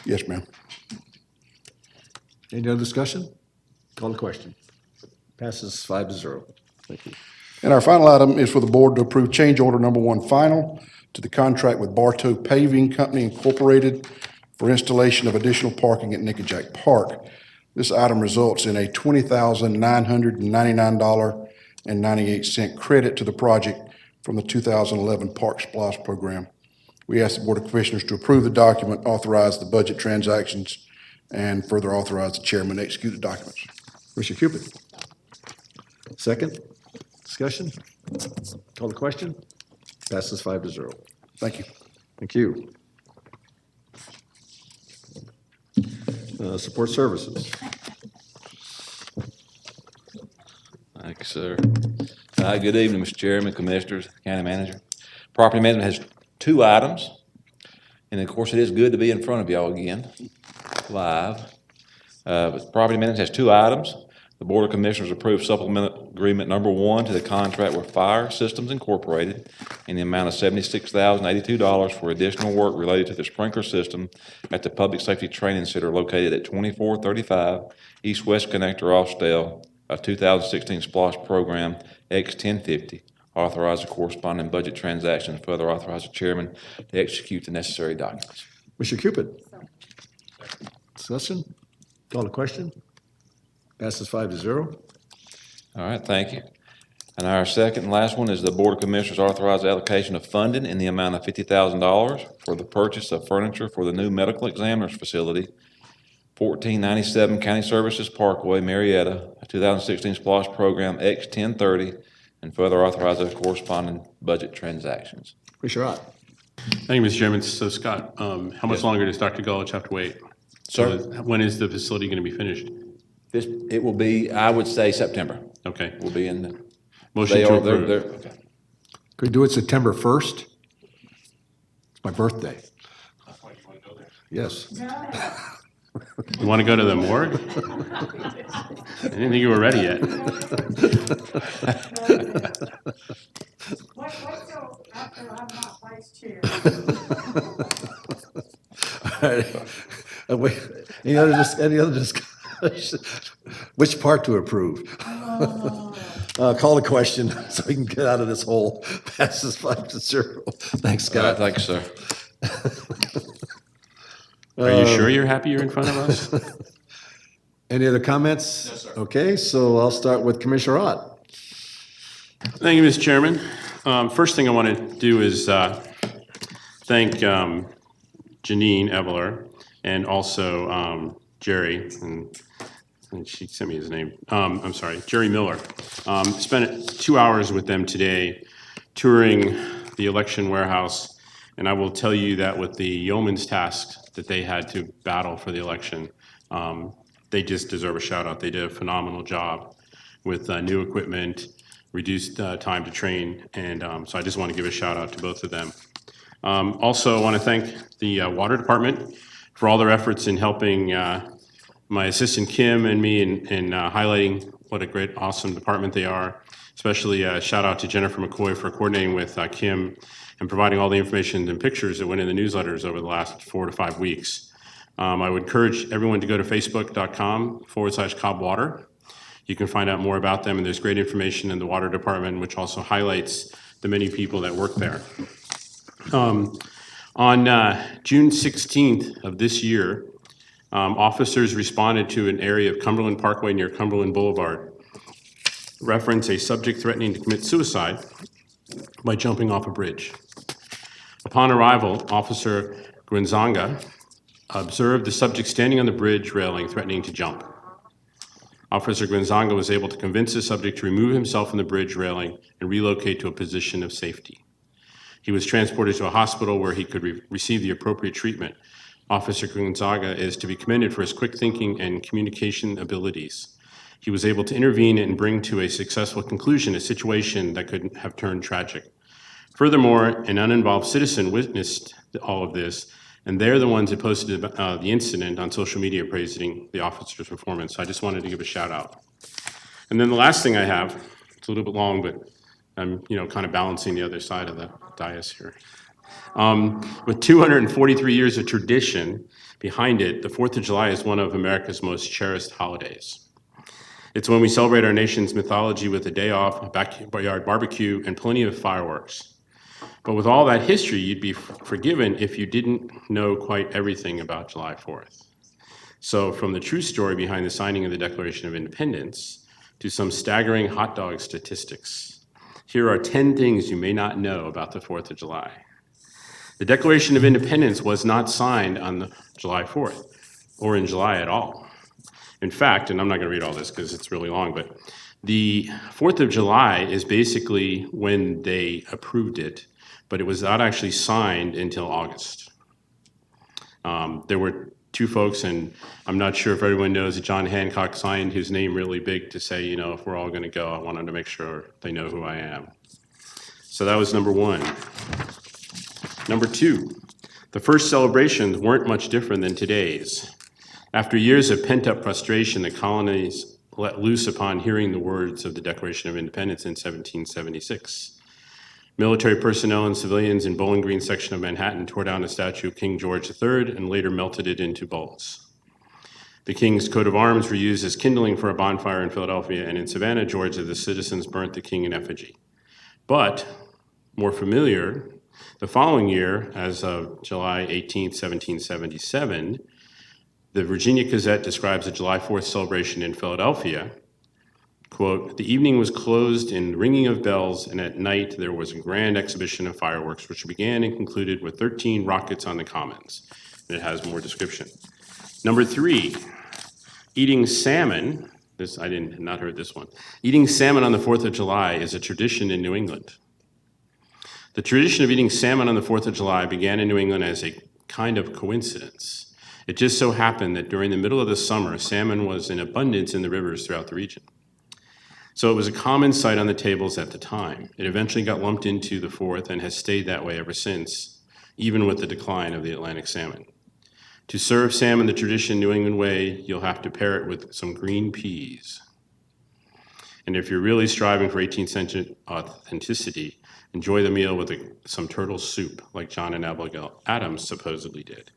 Yes, ma'am. Any other discussion? Call the question. Passes 5-0. Thank you. And our final item is for the board to approve change order number 1 final to the contract with Bartow Paving Company Incorporated for installation of additional parking at Nickajack Park. This item results in a $20,999.98 credit to the project from the 2011 Park SPLOST program. We ask the Board of Commissioners to approve the document, authorize the budget transactions, and further authorize the chairman to execute the documents. Commissioner Cupid. Second discussion? Call the question? Passes 5-0. Thank you. Thank you. Support services. Thank you, sir. Good evening, Mr. Chairman, Commissioners, County Manager. Property Management has 2 items, and of course, it is good to be in front of y'all again, live. But Property Management has 2 items. The Board of Commissioners approved supplement agreement number 1 to the contract with Fire Systems Incorporated in the amount of $76,082 for additional work related to the sprinkler system at the Public Safety Training Center located at 2435 East-West Connector Austell, a 2016 SPLOST program X1050. Authorize the corresponding budget transactions. Further authorize the chairman to execute the necessary documents. Commissioner Cupid. Discussion? Call the question? Passes 5-0. All right, thank you. And our second and last one is the Board of Commissioners authorize the allocation of funding in the amount of $50,000 for the purchase of furniture for the new medical examiner's facility, 1497 County Services Parkway, Marietta, a 2016 SPLOST program X1030, and further authorize those corresponding budget transactions. Commissioner Ott. Thank you, Mr. Chairman. So Scott, how much longer does Dr. Gullich have to wait? Sir? When is the facility going to be finished? It will be, I would say, September. Okay. Will be in the. Motion to approve. Okay. Could we do it September 1st? It's my birthday. Yes. You want to go to the morgue? I didn't think you were ready yet. Wait till after I'm not vice chair. All right. Any other discussion? Which part to approve? Call the question so we can get out of this hole. Passes 5-0. Thanks, Scott. Thank you, sir. Are you sure you're happy you're in front of us? Any other comments? No, sir. Okay, so I'll start with Commissioner Ott. Thank you, Mr. Chairman. First thing I want to do is thank Janine Eveler and also Jerry, and she sent me his name. I'm sorry, Jerry Miller. Spent 2 hours with them today touring the election warehouse, and I will tell you that with the yeoman's task that they had to battle for the election, they just deserve a shout out. They did a phenomenal job with new equipment, reduced time to train, and so I just want to give a shout out to both of them. Also, I want to thank the Water Department for all their efforts in helping my assistant Kim and me in highlighting what a great, awesome department they are. Especially shout out to Jennifer McCoy for coordinating with Kim and providing all the information and pictures that went in the newsletters over the last 4 to 5 weeks. I would encourage everyone to go to facebook.com/Cobb Water. You can find out more about them, and there's great information in the Water Department, which also highlights the many people that work there. On June 16th of this year, officers responded to an area of Cumberland Parkway near Cumberland Boulevard, reference a subject threatening to commit suicide by jumping off a bridge. Upon arrival, Officer Grinzanga observed the subject standing on the bridge railing threatening to jump. Officer Grinzanga was able to convince the subject to remove himself from the bridge railing and relocate to a position of safety. He was transported to a hospital where he could receive the appropriate treatment. Officer Gonzaga is to be commended for his quick thinking and communication abilities. He was able to intervene and bring to a successful conclusion a situation that could have turned tragic. Furthermore, an uninvolved citizen witnessed all of this, and they're the ones that posted the incident on social media praising the officer's performance. So I just wanted to give a shout out. And then the last thing I have, it's a little bit long, but I'm kind of balancing the other side of the dais here. With 243 years of tradition behind it, the 4th of July is one of America's most cherished holidays. It's when we celebrate our nation's mythology with a day off, a backyard barbecue, and plenty of fireworks. But with all that history, you'd be forgiven if you didn't know quite everything about July 4th. So from the true story behind the signing of the Declaration of Independence to some staggering hot dog statistics, here are 10 things you may not know about the 4th of July. The Declaration of Independence was not signed on July 4th or in July at all. In fact, and I'm not going to read all this because it's really long, but the 4th of July is basically when they approved it, but it was not actually signed until August. There were 2 folks, and I'm not sure if everyone knows that John Hancock signed his name really big to say, if we're all going to go, I wanted to make sure they know who I am. So that was number 1. Number 2, the first celebrations weren't much different than today's. After years of pent-up frustration, the colonies let loose upon hearing the words of the Declaration of Independence in 1776. Military personnel and civilians in Bowling Green section of Manhattan tore down a statue of King George III and later melted it into bullets. The King's coat of arms were used as kindling for a bonfire in Philadelphia, and in Savannah, Georgia, the citizens burnt the king in effigy. But, more familiar, the following year, as of July 18, 1777, the Virginia Gazette describes the July 4th celebration in Philadelphia. Quote, "The evening was closed in ringing of bells, and at night there was a grand exhibition of fireworks, which began and concluded with 13 rockets on the commons." And it has more description. Number 3, eating salmon. I had not heard this one. Eating salmon on the 4th of July is a tradition in New England. The tradition of eating salmon on the 4th of July began in New England as a kind of coincidence. It just so happened that during the middle of the summer, salmon was in abundance in the rivers throughout the region. So it was a common sight on the tables at the time. It eventually got lumped into the 4th and has stayed that way ever since, even with the decline of the Atlantic salmon. To serve salmon the traditional New England way, you'll have to pair it with some green peas. And if you're really striving for 18th century authenticity, enjoy the meal with some turtle soup, like John and Abigail Adams supposedly did.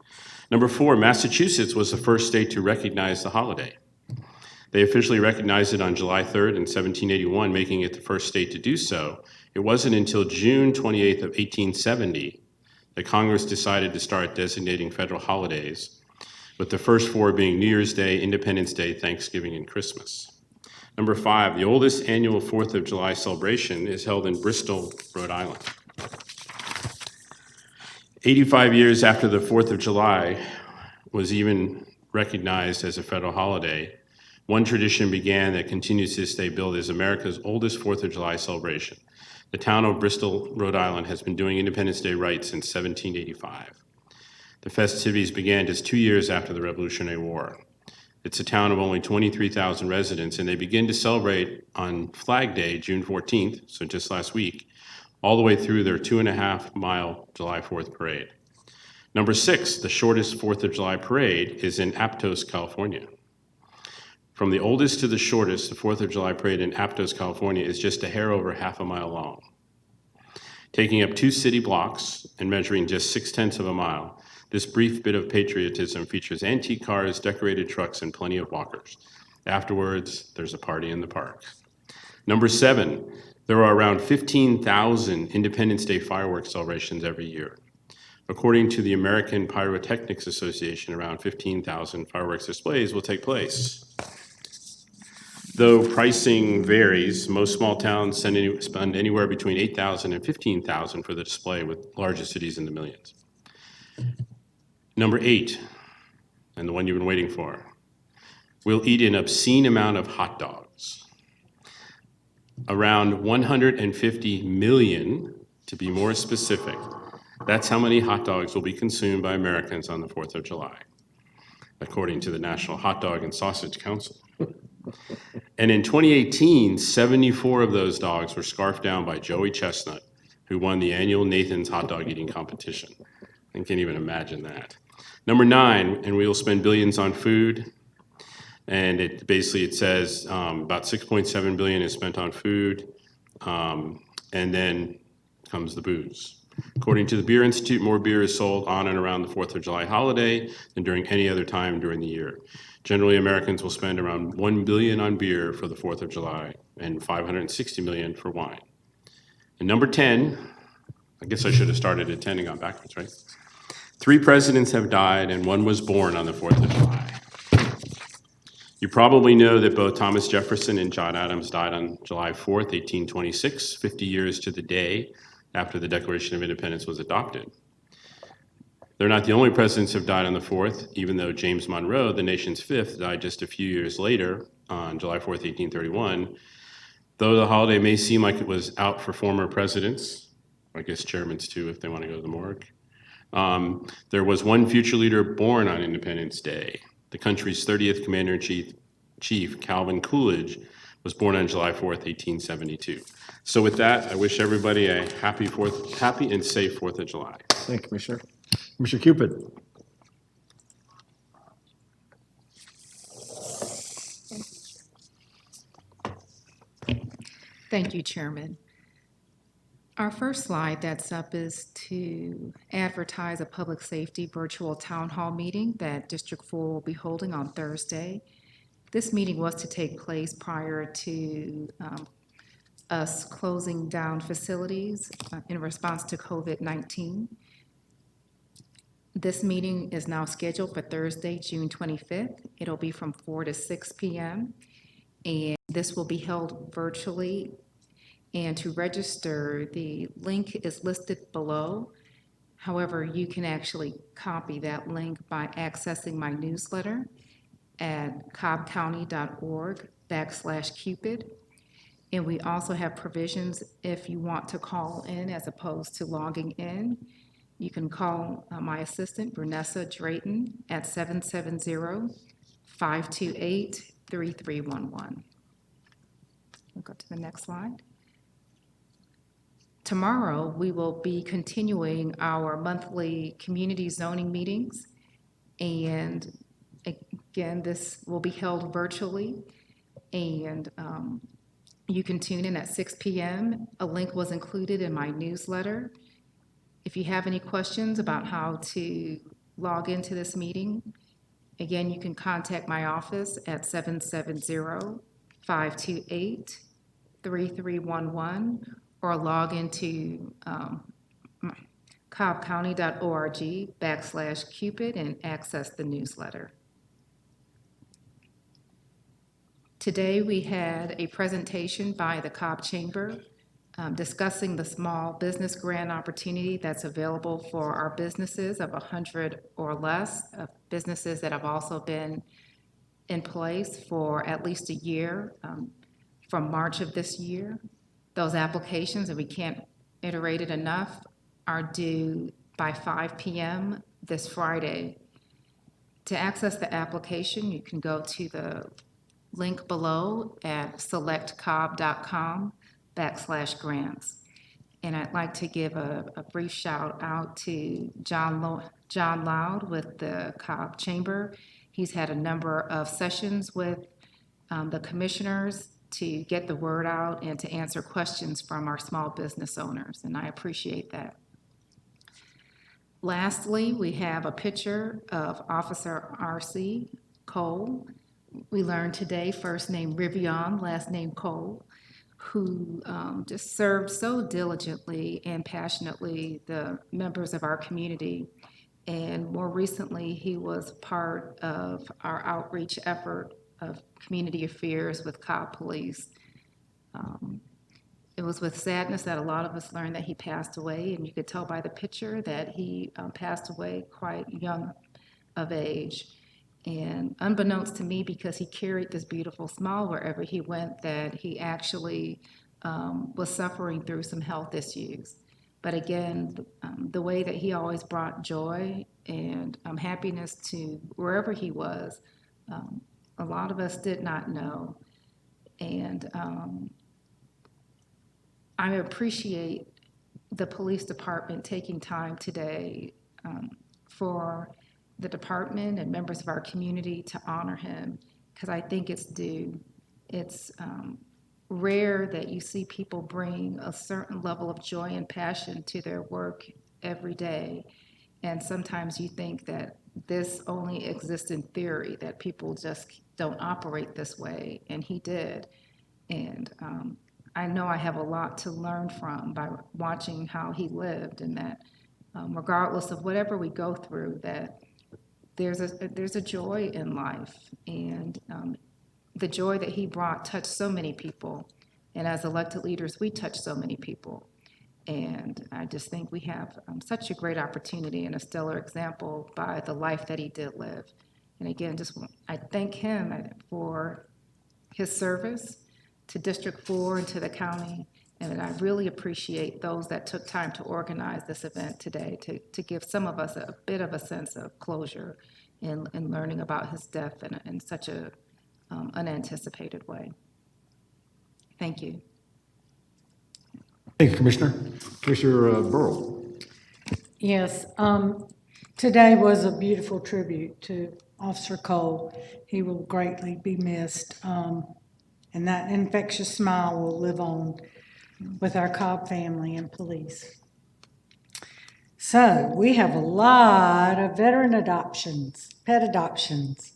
Number 4, Massachusetts was the first state to recognize the holiday. They officially recognized it on July 3rd in 1781, making it the first state to do so. It wasn't until June 28th of 1870 that Congress decided to start designating federal holidays, with the first 4 being New Year's Day, Independence Day, Thanksgiving, and Christmas. Number 5, the oldest annual 4th of July celebration is held in Bristol, Rhode Island. 85 years after the 4th of July was even recognized as a federal holiday, one tradition began that continues to this day, billed as America's oldest 4th of July celebration. The town of Bristol, Rhode Island has been doing Independence Day right since 1785. The festivities began just 2 years after the Revolutionary War. It's a town of only 23,000 residents, and they begin to celebrate on Flag Day, June 14th, so just last week, all the way through their 2.5-mile July 4th parade. Number 6, the shortest 4th of July parade is in Aptos, California. From the oldest to the shortest, the 4th of July parade in Aptos, California is just a hair over half a mile long. Taking up 2 city blocks and measuring just 0.6 of a mile, this brief bit of patriotism features antique cars, decorated trucks, and plenty of walkers. Afterwards, there's a party in the park. Number 7, there are around 15,000 Independence Day fireworks celebrations every year. According to the American Pyrotechnics Association, around 15,000 fireworks displays will take place. Though pricing varies, most small towns spend anywhere between $8,000 and $15,000 for the display, with larger cities in the millions. Number 8, and the one you've been waiting for, we'll eat an obscene amount of hot dogs. Around 150 million, to be more specific. That's how many hot dogs will be consumed by Americans on the 4th of July, according to the National Hot Dog and Sausage Council. And in 2018, 74 of those dogs were scarfed down by Joey Chestnut, who won the annual Nathan's hot dog eating competition. I can't even imagine that. Number 9, and we will spend billions on food. And it says about 6.7 billion is spent on food, and then comes the booze. According to the Beer Institute, more beer is sold on and around the 4th of July holiday than during any other time during the year. Generally, Americans will spend around $1 billion on beer for the 4th of July and $560 million for wine. And number 10, I guess I should have started at 10 and gone backwards, right? 3 presidents have died and 1 was born on the 4th of July. You probably know that both Thomas Jefferson and John Adams died on July 4th, 1826, 50 years to the day after the Declaration of Independence was adopted. They're not the only presidents who have died on the 4th, even though James Monroe, the nation's 5th, died just a few years later on July 4th, 1831. Though the holiday may seem like it was out for former presidents, I guess chairmans too if they want to go to the morgue, there was one future leader born on Independence Day. The country's 30th Commander-in-Chief, Calvin Coolidge, was born on July 4th, 1872. So with that, I wish everybody a happy and safe 4th of July. Thank you, Commissioner. Commissioner Cupid. Thank you, Chairman. Our first slide that's up is to advertise a public safety virtual town hall meeting that District 4 will be holding on Thursday. This meeting was to take place prior to us closing down facilities in response to COVID-19. This meeting is now scheduled for Thursday, June 25th. It'll be from 4 to 6 p.m. And this will be held virtually. And to register, the link is listed below. However, you can actually copy that link by accessing my newsletter at cobbcounty.org/Cupid. And we also have provisions if you want to call in as opposed to logging in. You can call my assistant, Brunessa Drayton, at 770-528-3311. We'll go to the next slide. Tomorrow, we will be continuing our monthly community zoning meetings. And again, this will be held virtually. And You can tune in at 6 p.m. A link was included in my newsletter. If you have any questions about how to log into this meeting, again, you can contact my office at 770-528-3311 or log into cobbcounty.org/Cupid and access the newsletter. Today, we had a presentation by the Cobb Chamber discussing the small business grant opportunity that's available for our businesses of 100 or less, businesses that have also been in place for at least a year, from March of this year. Those applications, and we can't iterate it enough, are due by 5 p.m. this Friday. To access the application, you can go to the link below at selectcobb.com/grants. And I'd like to give a brief shout out to John Loud with the Cobb Chamber. He's had a number of sessions with the commissioners to get the word out and to answer questions from our small business owners, and I appreciate that. Lastly, we have a picture of Officer R.C. Cole. We learned today, first name Rivion, last name Cole, who just served so diligently and passionately the members of our community. And more recently, he was part of our outreach effort of community affairs with Cobb Police. It was with sadness that a lot of us learned that he passed away, and you could tell by the picture that he passed away quite young of age. And unbeknownst to me, because he carried this beautiful smile wherever he went, that he actually was suffering through some health issues. But again, the way that he always brought joy and happiness to wherever he was, a lot of us did not know. And I appreciate the police department taking time today for the department and members of our community to honor him, because I think it's due. It's rare that you see people bring a certain level of joy and passion to their work every day. And sometimes you think that this only exists in theory, that people just don't operate this way, and he did. And I know I have a lot to learn from by watching how he lived, and that regardless of whatever we go through, that there's a joy in life, and the joy that he brought touched so many people. And as elected leaders, we touch so many people. And I just think we have such a great opportunity and a stellar example by the life that he did live. And again, I thank him for his service to District 4 and to the county. And I really appreciate those that took time to organize this event today to give some of us a bit of a sense of closure in learning about his death in such a unanticipated way. Thank you. Thank you, Commissioner. Commissioner Burrow. Yes, today was a beautiful tribute to Officer Cole. He will greatly be missed, and that infectious smile will live on with our Cobb family and police. So we have a lot of veteran adoptions, pet adoptions.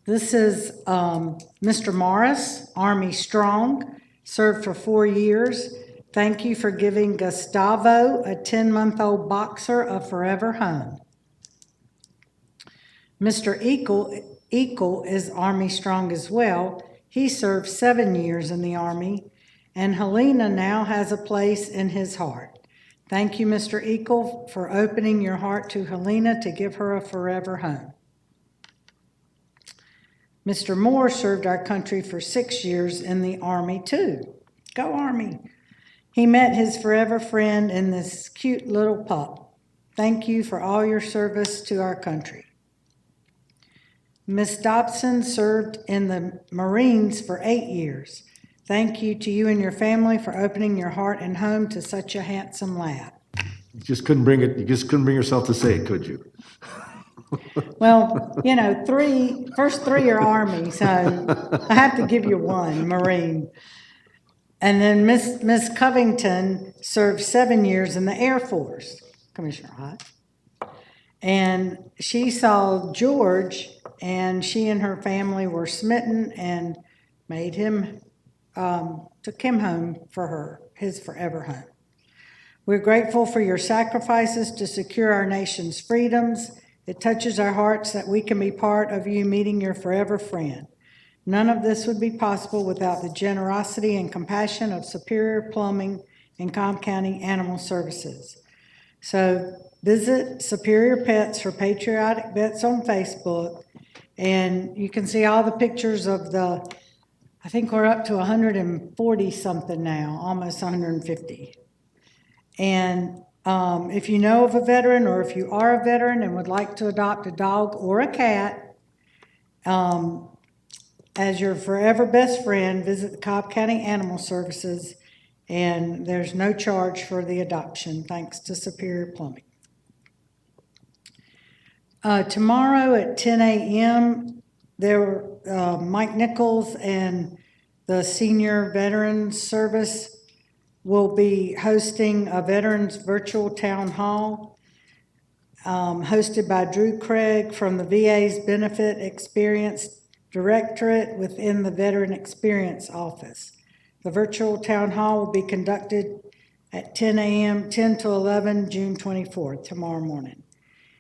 This is Mr. Morris, Army Strong, served for 4 years. Thank you for giving Gustavo, a 10-month-old boxer, a forever home. Mr. Eagle is Army Strong as well. He served 7 years in the Army, and Helena now has a place in his heart. Thank you, Mr. Eagle, for opening your heart to Helena to give her a forever home. Mr. Moore served our country for 6 years in the Army too. Go Army! He met his forever friend in this cute little pup. Thank you for all your service to our country. Miss Dobson served in the Marines for 8 years. Thank you to you and your family for opening your heart and home to such a handsome lad. You just couldn't bring yourself to say it, could you? Well, you know, first three are Army, so I have to give you one, Marine. And then Miss Covington served 7 years in the Air Force, Commissioner Hott. And she saw George, and she and her family were smitten and made him, took him home for her, his forever home. We're grateful for your sacrifices to secure our nation's freedoms. It touches our hearts that we can be part of you meeting your forever friend. None of this would be possible without the generosity and compassion of Superior Plumbing and Cobb County Animal Services. So visit Superior Pets for Patriotic Vets on Facebook, and you can see all the pictures of I think we're up to 140 something now, almost 150. And if you know of a veteran, or if you are a veteran and would like to adopt a dog or a cat, as your forever best friend, visit the Cobb County Animal Services, and there's no charge for the adoption, thanks to Superior Plumbing. Tomorrow at 10 a.m., Mike Nichols and the Senior Veterans Service will be hosting a Veterans Virtual Town Hall hosted by Drew Craig from the VA's Benefit Experience Directorate within the Veteran Experience Office. The virtual town hall will be conducted at 10 a.m., 10 to 11, June 24th, tomorrow morning.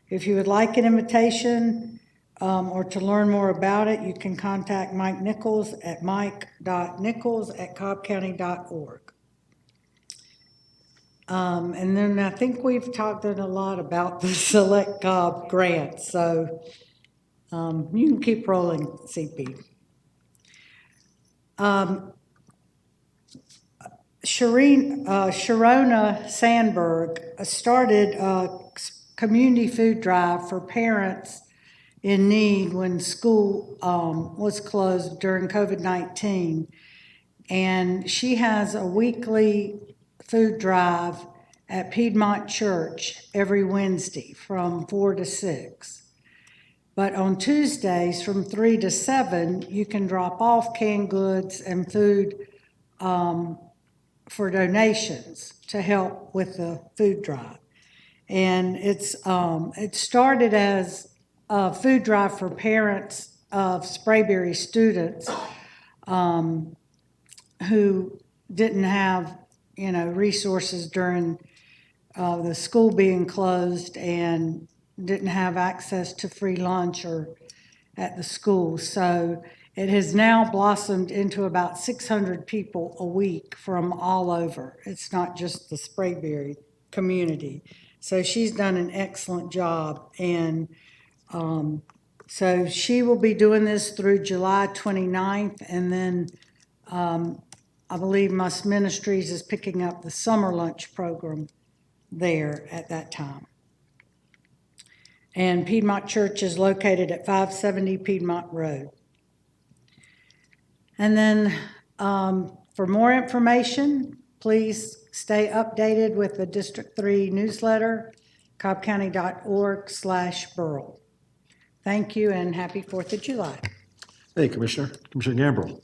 If you would like an invitation or to learn more about it, you can contact Mike Nichols at mike.nichols@cobbcounty.org. And then I think we've talked a lot about the Select Cobb grant, so you can keep rolling, CP. Sharona Sandberg started a community food drive for parents in need when school was closed during COVID-19. And she has a weekly food drive at Piedmont Church every Wednesday from 4 to 6. But on Tuesdays from 3 to 7, you can drop off canned goods and food for donations to help with the food drive. And it started as a food drive for parents of Sprayberry students who didn't have, resources during the school being closed and didn't have access to free lunch or at the school. So it has now blossomed into about 600 people a week from all over. It's not just the Sprayberry community. So she's done an excellent job. And so she will be doing this through July 29th. And then I believe Must Ministries is picking up the summer lunch program there at that time. And Piedmont Church is located at 570 Piedmont Road. And then for more information, please stay updated with the District 3 newsletter, cobbcounty.org/Burl. Thank you and happy 4th of July. Hey, Commissioner Gambrill.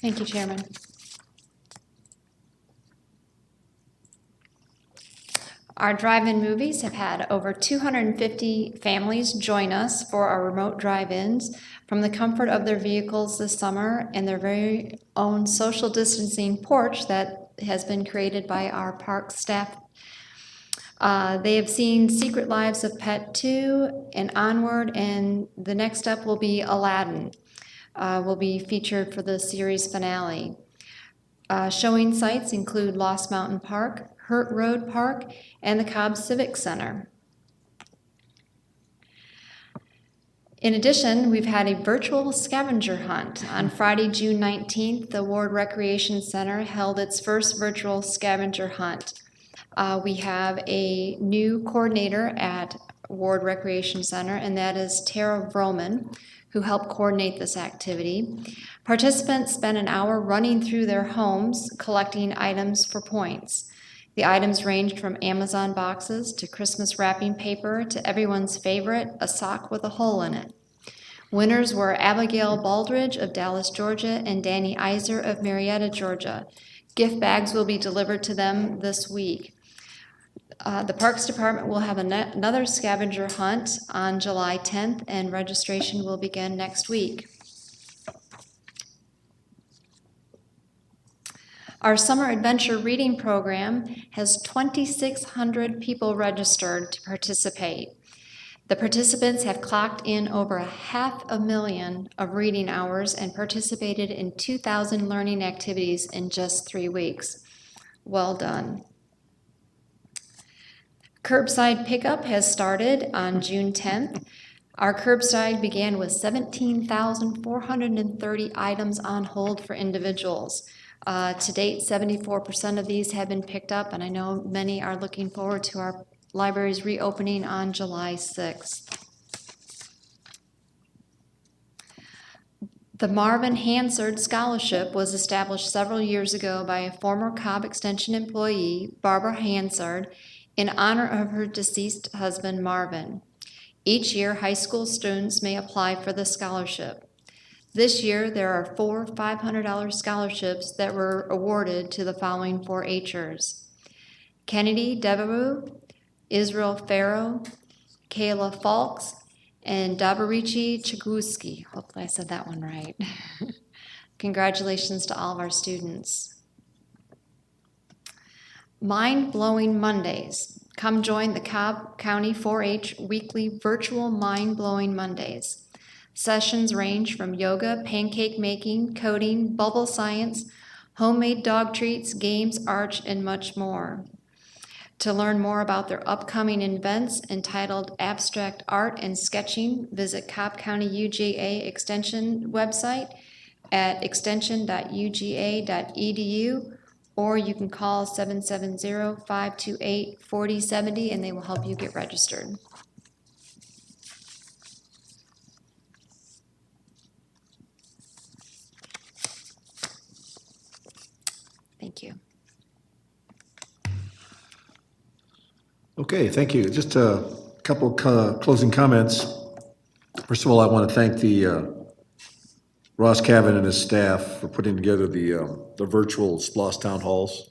Thank you, Chairman. Our drive-in movies have had over 250 families join us for our remote drive-ins from the comfort of their vehicles this summer and their very own social distancing porch that has been created by our park staff. They have seen Secret Lives of Pet 2 and Onward, and the next up will be Aladdin, will be featured for the series finale. Showing sites include Lost Mountain Park, Hurt Road Park, and the Cobb Civic Center. In addition, we've had a virtual scavenger hunt. On Friday, June 19th, the Ward Recreation Center held its first virtual scavenger hunt. We have a new coordinator at Ward Recreation Center, and that is Tara Vroman, who helped coordinate this activity. Participants spent an hour running through their homes, collecting items for points. The items ranged from Amazon boxes to Christmas wrapping paper to everyone's favorite, a sock with a hole in it. Winners were Abigail Baldridge of Dallas, Georgia, and Danny Iser of Marietta, Georgia. Gift bags will be delivered to them this week. The Parks Department will have another scavenger hunt on July 10th, and registration will begin next week. Our summer adventure reading program has 2,600 people registered to participate. The participants have clocked in over 500,000 of reading hours and participated in 2,000 learning activities in just 3 weeks. Well done. Curbside pickup has started on June 10th. Our curbside began with 17,430 items on hold for individuals. To date, 74% of these have been picked up, and I know many are looking forward to our libraries reopening on July 6th. The Marvin Hansard Scholarship was established several years ago by a former Cobb Extension employee, Barbara Hansard, in honor of her deceased husband, Marvin. Each year, high school students may apply for the scholarship. This year, there are 4 $500 scholarships that were awarded to the following 4-Hers: Kennedy Devereaux, Israel Farrow, Kayla Falks, and Dabarichi Chiguski. Hopefully I said that one right. Congratulations to all of our students. Mind-Blowing Mondays. Come join the Cobb County 4-H weekly virtual Mind-Blowing Mondays. Sessions range from yoga, pancake making, coding, bubble science, homemade dog treats, games, art, and much more. To learn more about their upcoming events entitled Abstract Art and Sketching, visit Cobb County UGA Extension website at extension.uga.edu, or you can call 770-528-4070 and they will help you get registered. Thank you. Okay, thank you. Just a couple closing comments. First of all, I want to thank the Ross Cavan and his staff for putting together the virtual SPLOS town halls.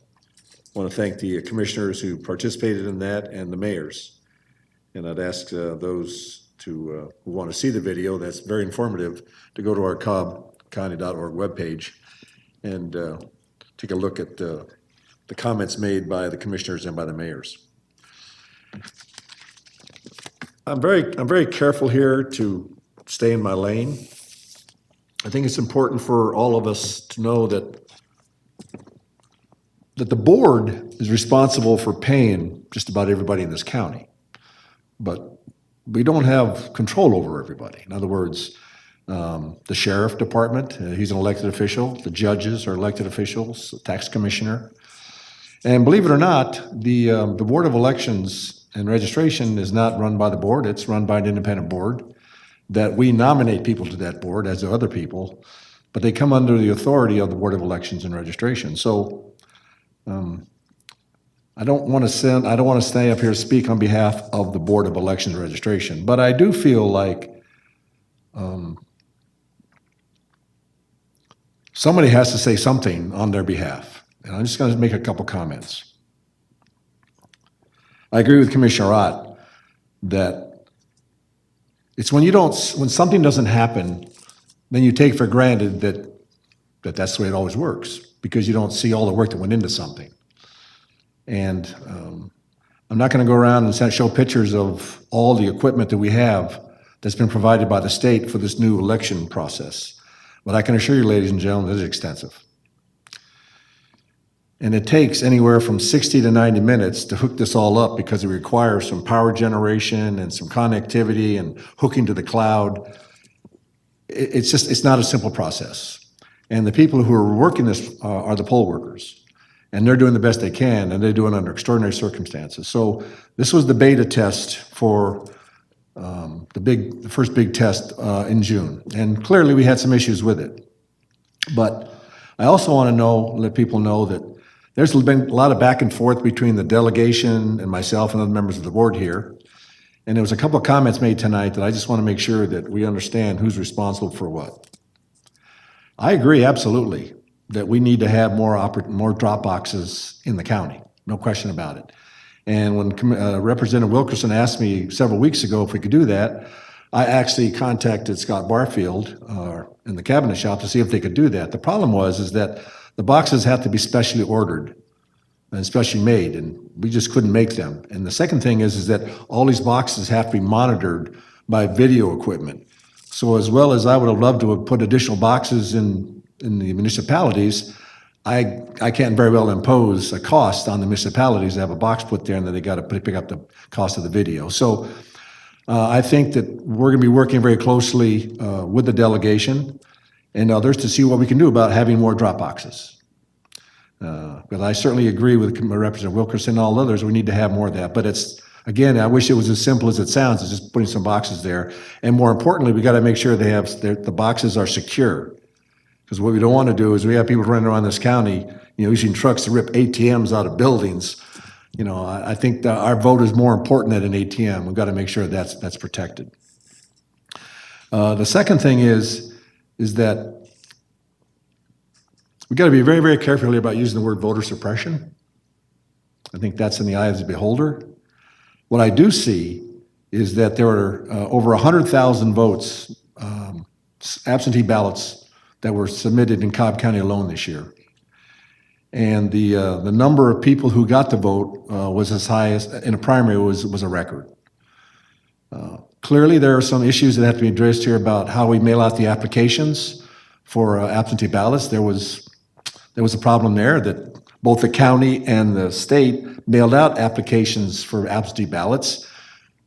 I want to thank the commissioners who participated in that and the mayors. And I'd ask those who want to see the video, that's very informative, to go to our cobbcounty.org webpage and take a look at the comments made by the commissioners and by the mayors. I'm very careful here to stay in my lane. I think it's important for all of us to know that the board is responsible for paying just about everybody in this county. But we don't have control over everybody. In other words, the sheriff department, he's an elected official. The judges are elected officials, the tax commissioner. And believe it or not, the Board of Elections and Registration is not run by the board. It's run by an independent board that we nominate people to that board, as do other people, but they come under the authority of the Board of Elections and Registration. So I don't want to stay up here to speak on behalf of the Board of Elections and Registration, but I do feel like somebody has to say something on their behalf. And I'm just going to make a couple comments. I agree with Commissioner Ott that it's when something doesn't happen, then you take for granted that that's the way it always works, because you don't see all the work that went into something. And I'm not going to go around and show pictures of all the equipment that we have that's been provided by the state for this new election process. But I can assure you, ladies and gentlemen, it is extensive. And it takes anywhere from 60 to 90 minutes to hook this all up, because it requires some power generation and some connectivity and hooking to the cloud. It's not a simple process. And the people who are working this are the poll workers. And they're doing the best they can, and they do it under extraordinary circumstances. So this was the beta test for the first big test in June. And clearly we had some issues with it. But I also want to let people know that there's been a lot of back and forth between the delegation and myself and other members of the board here. And there was a couple of comments made tonight that I just want to make sure that we understand who's responsible for what. I agree, absolutely, that we need to have more drop boxes in the county, no question about it. And when Representative Wilkerson asked me several weeks ago if we could do that, I actually contacted Scott Barfield in the cabinet shop to see if they could do that. The problem is that the boxes have to be specially ordered and specially made, and we just couldn't make them. And the second thing is that all these boxes have to be monitored by video equipment. So as well as I would have loved to have put additional boxes in the municipalities, I can't very well impose a cost on the municipalities to have a box put there and then they got to pick up the cost of the video. So I think that we're going to be working very closely with the delegation and others to see what we can do about having more drop boxes. But I certainly agree with Representative Wilkerson and all others, we need to have more of that. But it's, again, I wish it was as simple as it sounds, it's just putting some boxes there. And more importantly, we got to make sure the boxes are secure. Because what we don't want to do is we have people running around this county, using trucks to rip ATMs out of buildings. I think that our vote is more important than an ATM. We've got to make sure that's protected. The second thing is that we got to be very, very careful here about using the word voter suppression. I think that's in the eye of the beholder. What I do see is that there are over 100,000 votes, absentee ballots, that were submitted in Cobb County alone this year. And the number of people who got the vote was as high as, in a primary, was a record. Clearly, there are some issues that have to be addressed here about how we mail out the applications for absentee ballots. There was a problem there that both the county and the state mailed out applications for absentee ballots,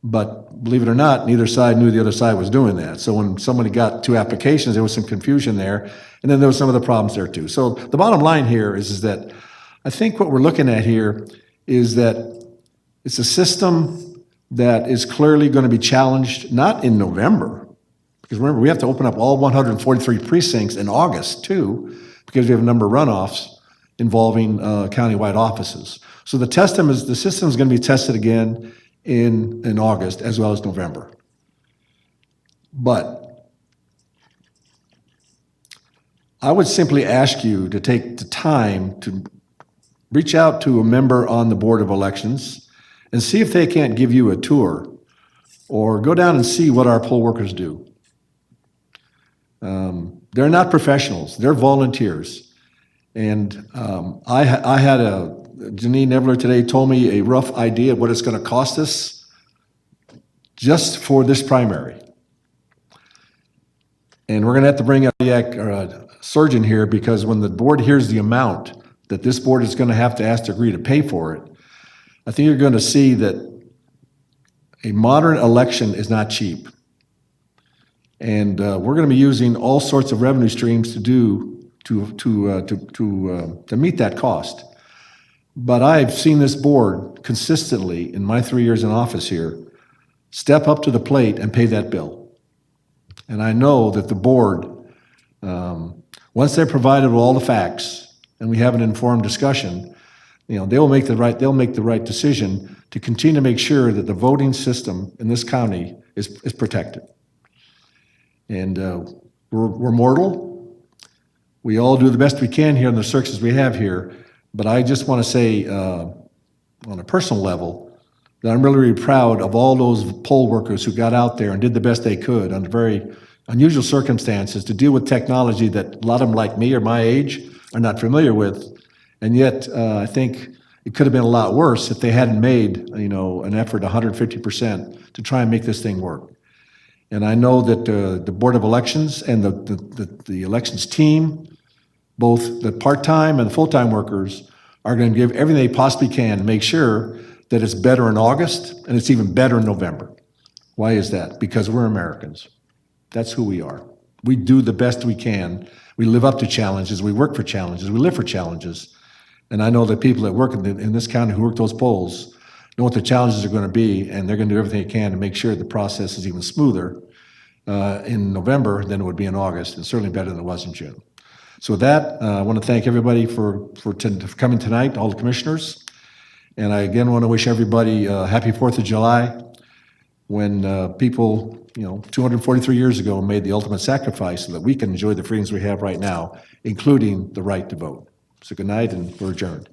but believe it or not, neither side knew the other side was doing that. So when somebody got two applications, there was some confusion there, and then there was some of the problems there too. So the bottom line here is that I think what we're looking at here is that it's a system that is clearly going to be challenged, not in November, because remember, we have to open up all 143 precincts in August too, because we have a number of runoffs involving countywide offices. So the system is going to be tested again in August as well as November. But I would simply ask you to take the time to reach out to a member on the Board of Elections and see if they can't give you a tour or go down and see what our poll workers do. They're not professionals, they're volunteers. And I had Janine Nevler today told me a rough idea of what it's going to cost us just for this primary. And we're going to have to bring a surgeon here because when the board hears the amount that this board is going to have to ask to agree to pay for it, I think you're going to see that a modern election is not cheap. And we're going to be using all sorts of revenue streams to meet that cost. But I've seen this board consistently in my 3 years in office here step up to the plate and pay that bill. And I know that the board, once they're provided with all the facts and we have an informed discussion, they'll make the right decision to continue to make sure that the voting system in this county is protected. And we're mortal. We all do the best we can here in the circumstances we have here. But I just want to say, on a personal level, that I'm really, really proud of all those poll workers who got out there and did the best they could under very unusual circumstances to deal with technology that a lot of them, like me or my age, are not familiar with. And yet, I think it could have been a lot worse if they hadn't made, an effort 150% to try and make this thing work. And I know that the Board of Elections and the elections team, both the part-time and the full-time workers, are going to give everything they possibly can to make sure that it's better in August and it's even better in November. Why is that? Because we're Americans. That's who we are. We do the best we can. We live up to challenges. We work for challenges. We live for challenges. And I know that people that work in this county who work those polls know what the challenges are going to be, and they're going to do everything they can to make sure the process is even smoother in November than it would be in August, and certainly better than it was in June. So with that, I want to thank everybody for coming tonight, all the commissioners. And I again want to wish everybody happy 4th of July. when people, 243 years ago made the ultimate sacrifice so that we can enjoy the freedoms we have right now, including the right to vote. So good night, and we're adjourned.